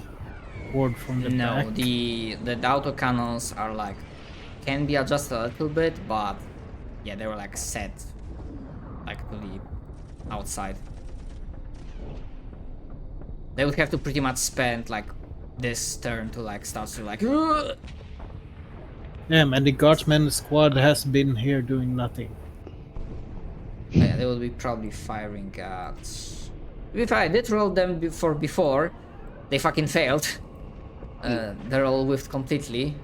horde from the No, back. the autocannons are like can be adjusted a little bit, but yeah, they were like set like to the outside. They would have to pretty much spend like this turn to like start to like. Yeah, and the guardsman squad has been here doing nothing. Yeah, they will be probably firing at. If I did roll them before, they fucking failed. They're all whiffed completely.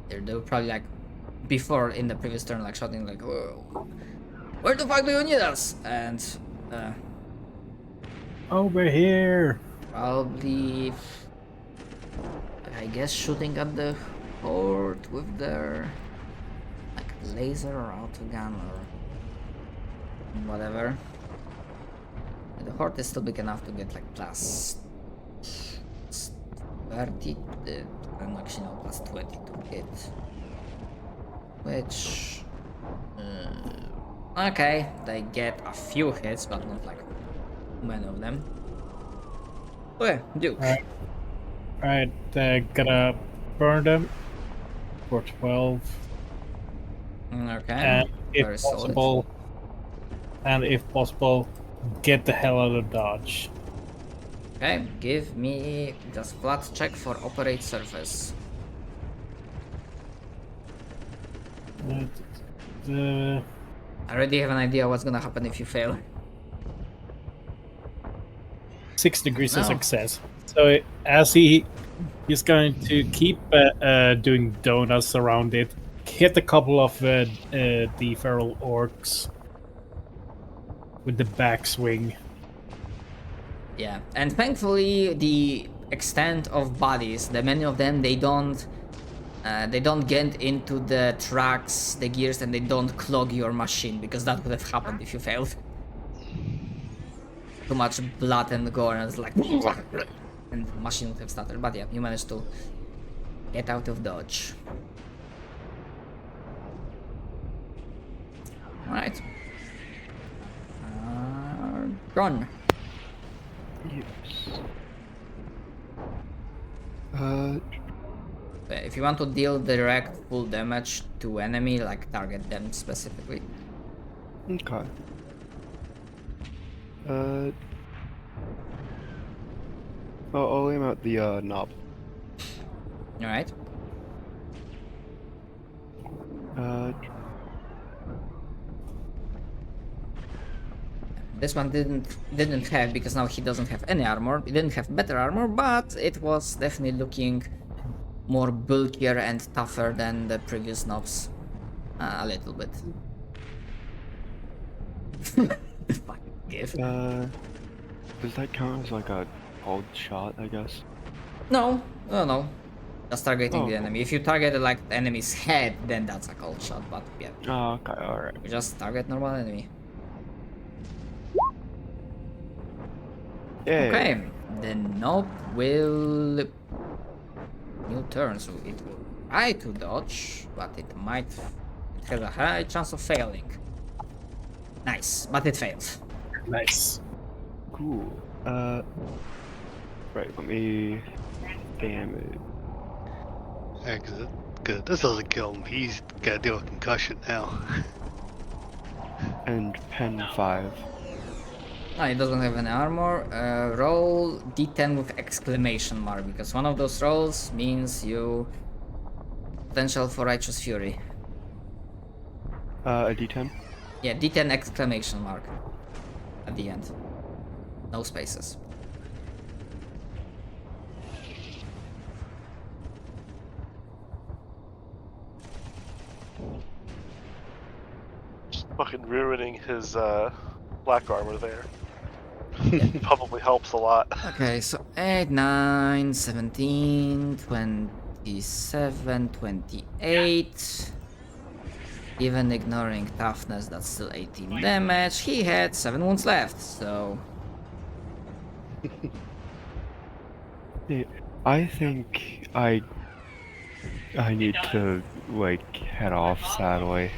They were probably like before in the previous turn, like shouting like, "Whoa, where the fuck do you need us?" And Over here! probably, I guess, shooting at the horde with their like laser or autogun or whatever. And the horde is still big enough to get like plus 30, and actually no, plus 20 to hit. Which, okay, they get a few hits, but not like many of them. Okay, Duke. Alright, gotta burn them. for 12. Okay. And if Very solid. possible, get the hell out of Dodge. Okay, give me just flat check for operate surface. The I already have an idea what's gonna happen if you fail. 6 degrees of No. success. So as he's going to keep doing donuts around it, hit a couple of the feral orcs with the backswing. Yeah, and thankfully the extent of bodies, the many of them, they don't get into the tracks, the gears, and they don't clog your machine, because that would have happened if you failed. Too much blood and gore, and it's like, and the machine would have started. But yeah, you managed to get out of dodge. All right. Run. Yes. If you want to deal direct full damage to enemy, like target them specifically. Okay. I'll aim at the knob. Alright. This one didn't have, because now he doesn't have any armor. He didn't have better armor, but it was definitely looking more bulkier and tougher than the previous knobs. A little bit. Fucking give. Does that count as like a cold shot, I guess? No. Just targeting the Oh. enemy. If you target like the enemy's head, then that's a cold shot, but yeah. Oh, okay, alright. You just target normal enemy. Yeah. Okay, the knob will... New turn, so it will try to dodge, but it has a high chance of failing. Nice, but it failed. Nice. Cool. Right, let me damage. Yeah, cause this doesn't kill him. He's gotta deal with concussion now. And pen 5. Ah, it doesn't have any armor. Roll D10 with exclamation mark, because one of those rolls means you potential for righteous fury. A d10? Yeah, D10 exclamation mark at the end. No spaces. Just fucking ruining his black armor there. Probably helps a lot. Okay, so 8, 9, 17, 27, 28. Even ignoring toughness, that's still 18 damage. He had 7 wounds left, so... Yeah, I think I need to like head off, sadly.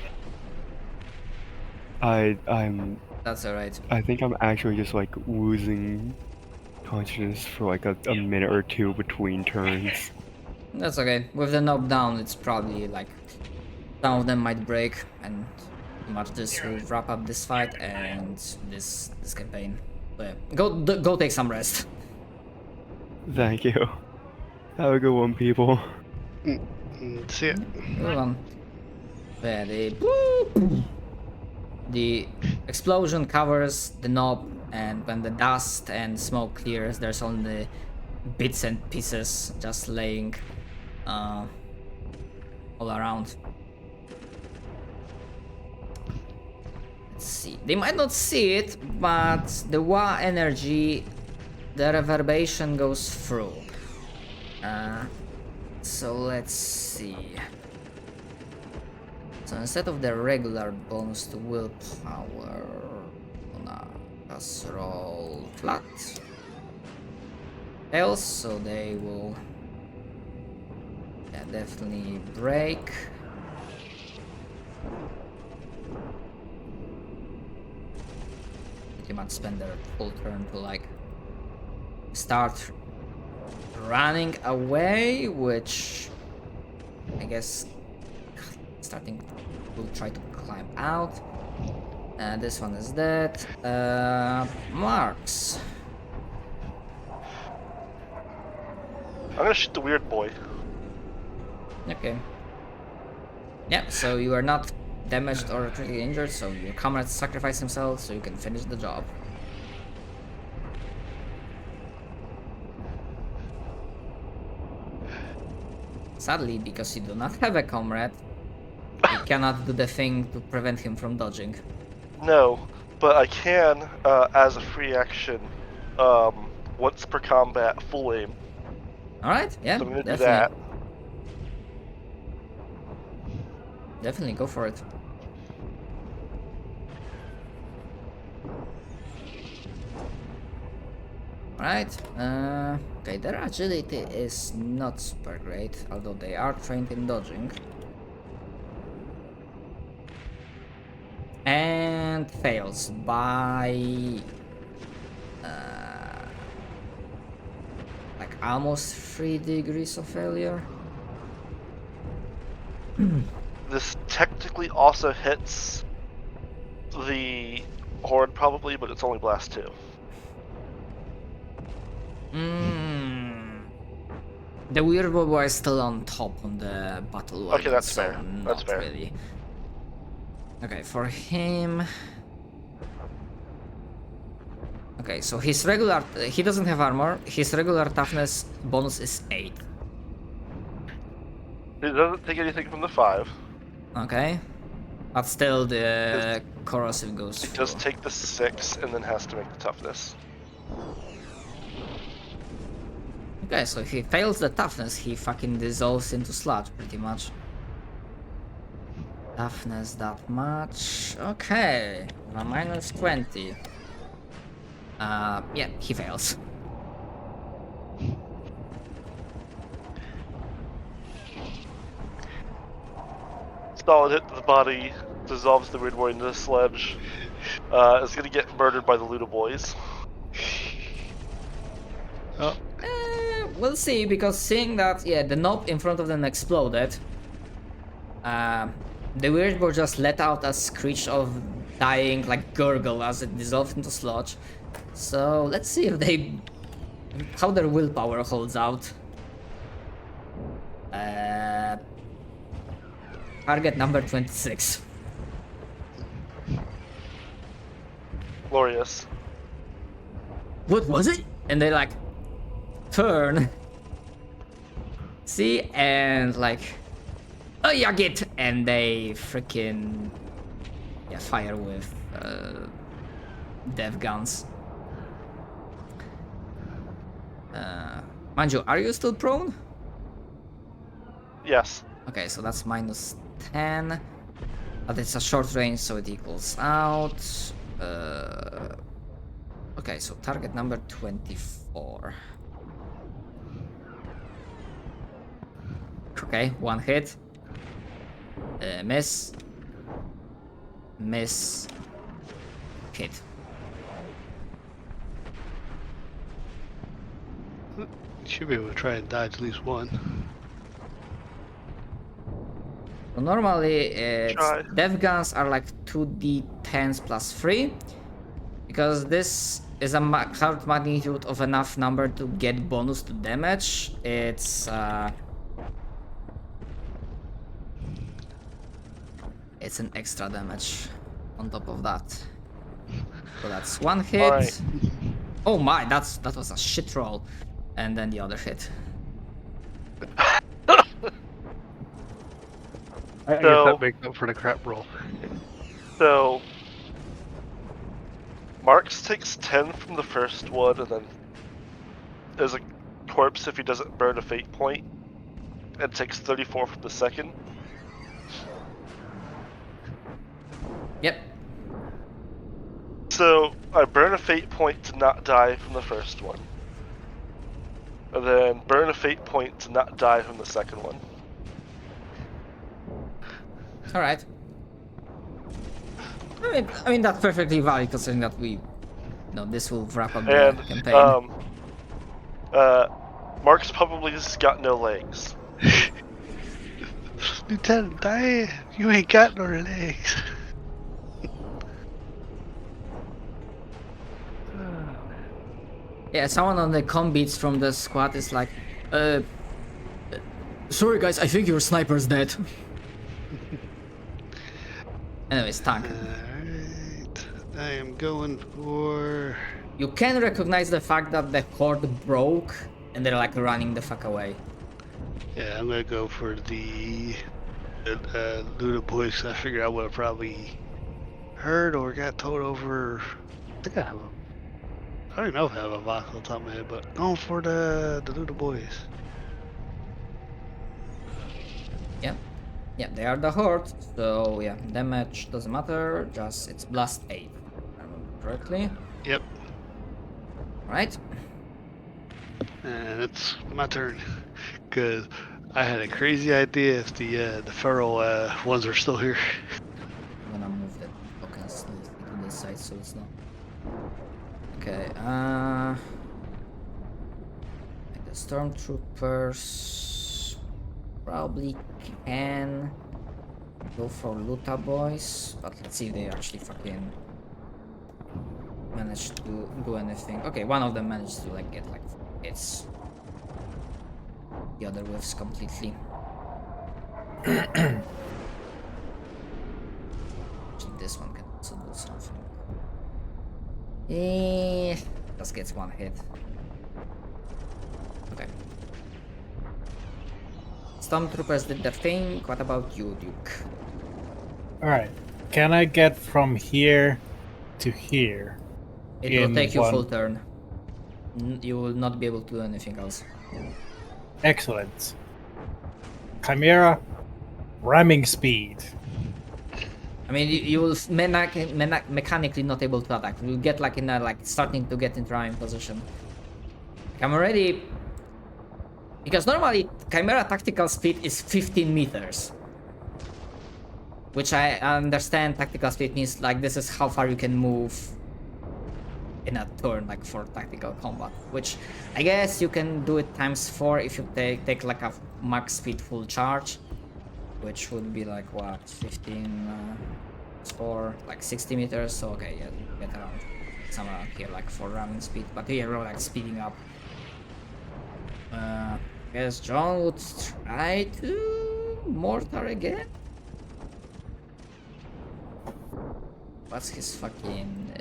I'm That's alright. I think I'm actually just like losing consciousness for like a minute or two between turns. That's okay. With the knob down, it's probably like... Some of them might break, and pretty much this will wrap up this fight and this campaign. But yeah, go take some rest. Thank you. Have a good one, people. See ya. Good one. Yeah, the explosion covers the knob, and when the dust and smoke clears, there's only bits and pieces just laying all around. Let's see. They might not see it, but the Wa energy, the reverberation goes through. So let's see. So instead of the regular bonus to willpower, gonna just roll flat. Fails, so they will definitely break. Pretty much spend their full turn to like start running away, which I guess starting to try to climb out. And this one is dead. Marks. I'm gonna shoot the weird boy. Okay. Yeah, so you are not damaged or critically injured, so your comrades sacrifice themselves so you can finish the job. Sadly, because you do not have a comrade, you cannot do the thing to prevent him from dodging. No, but I can, as a free action, once per combat, full aim. Alright, yeah, So I'm gonna do definitely. that. Definitely, go for it. Alright, okay, their agility is not super great, although they are trained in dodging. And fails by like almost 3 degrees of failure. This technically also hits the horde probably, but it's only blast 2. The weird boy is still on top on the battle wagon, Okay, that's so fair. That's not fair. really. Okay, for him. Okay, so his regular, he doesn't have armor. His regular toughness bonus is 8. It doesn't take anything from the 5. Okay, but still the corrosive goes It through. does take the 6 and then has to make the toughness. Okay, so if he fails the toughness, he fucking dissolves into sludge pretty much. Toughness that much. Okay, a minus 20. Yeah, he fails. Solid hit to the body, dissolves the weird boy into the sledge. Is gonna get murdered by the Luda boys. Oh, We'll see, because seeing that, yeah, the knob in front of them exploded, the weird boy just let out a screech of dying, like gurgle, as it dissolved into sludge. So let's see if how their willpower holds out. Target number 26. Glorious. What was it? And they like turn. See, and like, oh yeah, get, and they freaking fire with dev guns. Mind you, are you still prone? Yes. Okay, so that's minus 10. But it's a short range, so it equals out. Okay, so target number 24. Okay, one hit. Miss. Miss. Hit. you should be able to try and dodge at least one. So normally, Try. dev guns are like 2d10s plus 3, because this is a hard magnitude of enough number to get bonus to damage. It's an extra damage on top of that. So that's one hit. Alright. Oh my, that was a shit roll, and then the other hit. I guess So- that makes up for the crap roll. So, Marks takes 10 from the first one, and then there's a corpse if he doesn't burn a fate point, and takes 34 from the second. Yep. So, I burn a fate point to not die from the first one. And then burn a fate point to not die from the second one. All right. I mean that's perfectly valid, considering that this will wrap up the And, campaign. Mark's probably just got no legs. Lieutenant, you ain't got no legs. Yeah, someone on the comm beats from the squad is like, sorry guys, I think your sniper's dead. Anyways, tank. Alright. I am going for... You can recognize the fact that the horde broke and they're like running the fuck away. Yeah, I'm gonna go for the Luda boys. I figured I would have probably heard or got told over. I think I have a. I don't even know if I have a Vox on top of my head, but going for the Luda boys. Yeah. Yeah, they are the horde, so yeah, damage doesn't matter, just it's blast 8. If I remember correctly. Yep. Right? And it's my turn, because I had a crazy idea if the feral ones are still here. I'm gonna move the tokens to the side so it's not. Okay, the stormtroopers probably can go for Luta boys, but let's see if they actually fucking manage to do anything. Okay, one of them managed to like get like hits. The other whiffs completely. This one can also do something. Just gets one hit. Okay. Stormtroopers did their thing. What about you, Duke? Alright. Can I get from here to here? It will in take you one- full turn. You will not be able to do anything else. Excellent. Chimera, ramming speed. I mean, you will mechanically not able to attack. You'll get like in a like starting to get into ramming position. I'm already, because normally Chimera tactical speed is 15 meters, which I understand. Tactical speed means like this is how far you can move in a turn, like for tactical combat. Which I guess you can do it times 4 if you take like a max speed full charge, which would be like what 15 for like 60 meters. So okay, yeah, get around somewhere around here like for ramming speed. But here we're like speeding up. Guess John would try to mortar again. What's his fucking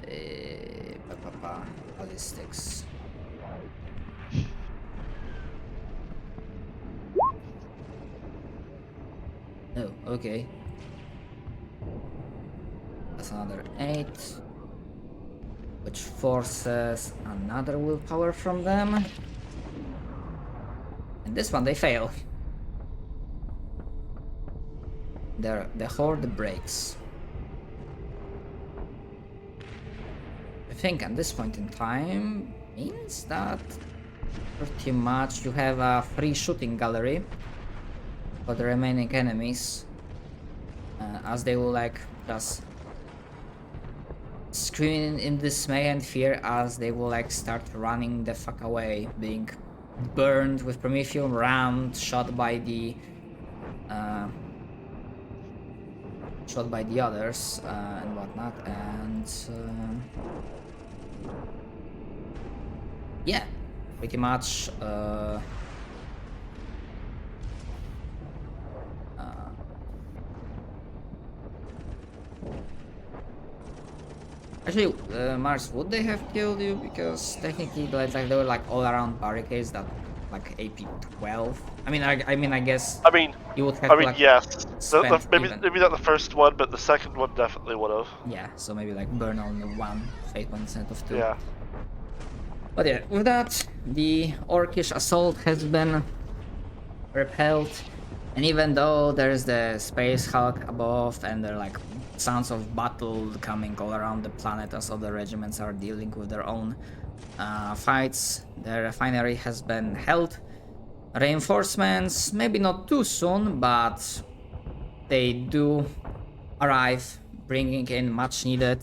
ballistics? Oh, okay. That's another 8, which forces another willpower from them. And this one they fail. The horde breaks. I think at this point in time means that pretty much you have a free shooting gallery for the remaining enemies, as they will like just scream in dismay and fear as they will like start running the fuck away, being burned with promethium, rammed, shot by the others and whatnot, and yeah, pretty much actually, Mars, would they have killed you? Because technically, like they were like all around barricades that like AP 12. I mean, I guess I mean, you would have. I mean, like, yes. spent Maybe even- maybe not the first one, but the second one definitely would have. Yeah, so maybe like burn only one fate one instead of 2. Yeah. But yeah, with that, the orcish assault has been repelled, and even though there's the space hulk above and there are like sounds of battle coming all around the planet as other regiments are dealing with their own fights, the refinery has been held. Reinforcements, maybe not too soon, but they do arrive, bringing in much needed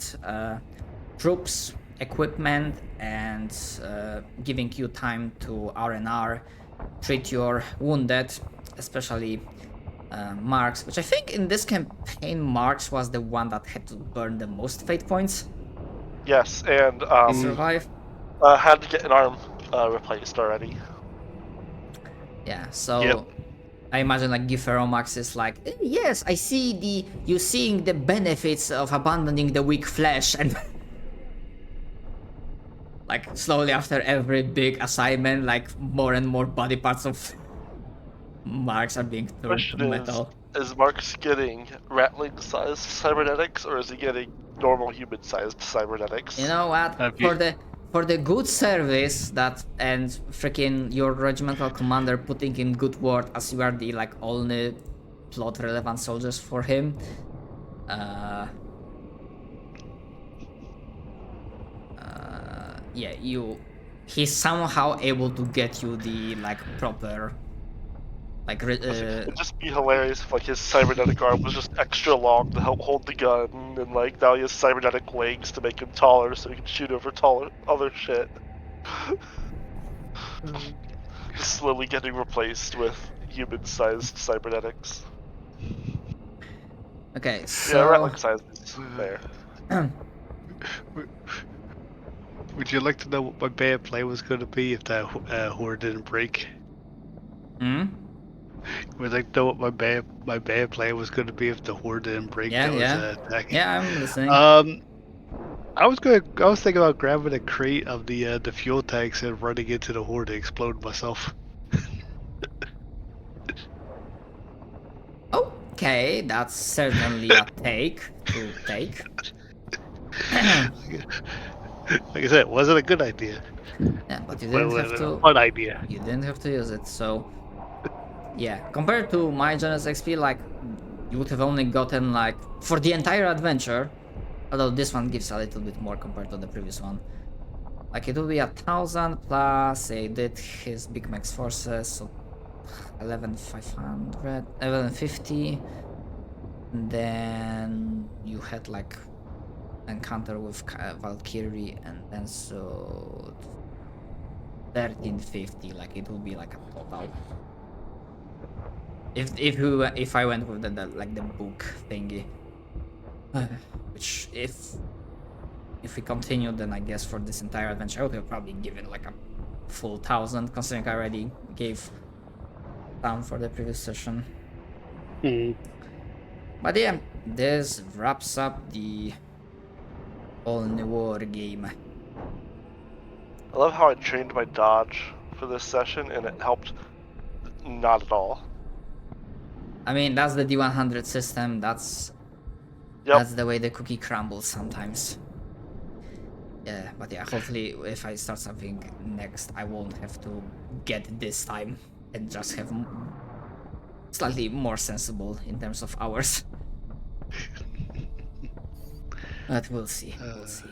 troops, equipment, and giving you time to R&R, treat your wounded, especially Marks, which I think in this campaign Marks was the one that had to burn the most fate points Yes, and to survive. had to get an arm replaced already. Yeah, so Yep. I imagine like Giferomax is like, yes, I see you seeing the benefits of abandoning the weak flesh, and like slowly after every big assignment, like more and more body parts of Marks are being turned Question to metal. is Mark's getting ratling-sized cybernetics, or is he getting normal human-sized cybernetics? You know what? Have you- For the good service that and freaking your regimental commander putting in good word as you are the like only plot relevant soldiers for him. Yeah, he's somehow able to get you the like proper like It'd just be hilarious if like his cybernetic arm was just extra long to help hold the gun, and like now he has cybernetic legs to make him taller so he can shoot over taller other shit. Just slowly getting replaced with human-sized cybernetics. okay, Yeah, so ratling-sized is fair. Would you like to know what my bad play was going to be if that horde didn't break? Would you like to know what my bad play was going to be if the horde didn't break? Yeah, that was, yeah. attacking? Yeah, I'm listening. I was thinking about grabbing a crate of the fuel tanks and running into the horde and exploding myself. Okay, that's certainly a take to take. Like I said, it wasn't a good idea. Yeah, but you But it didn't was have a to. fun idea. You didn't have to use it, so yeah. Compared to my Genesis XP, like you would have only gotten like for the entire adventure, although this one gives a little bit more compared to the previous one. Like it will be 1,000 plus. They did his Big Mac's forces, so 11,500, 1150. And then you had like encounter with Valkyrie, and then so 1350. Like it will be like a total. If I went with the like the book thingy, which if we continue, then I guess for this entire adventure I would have probably given like a full 1,000, considering I already gave some for the previous session. But yeah, this wraps up the all-new war game. I love how I trained my dodge for this session, and it helped not at all. I mean, that's the D100 system. That's the way the cookie crumbles sometimes. Yeah, but yeah, hopefully if I start something next, I won't have to get this time and just have slightly more sensible in terms of hours. But we'll see. We'll see.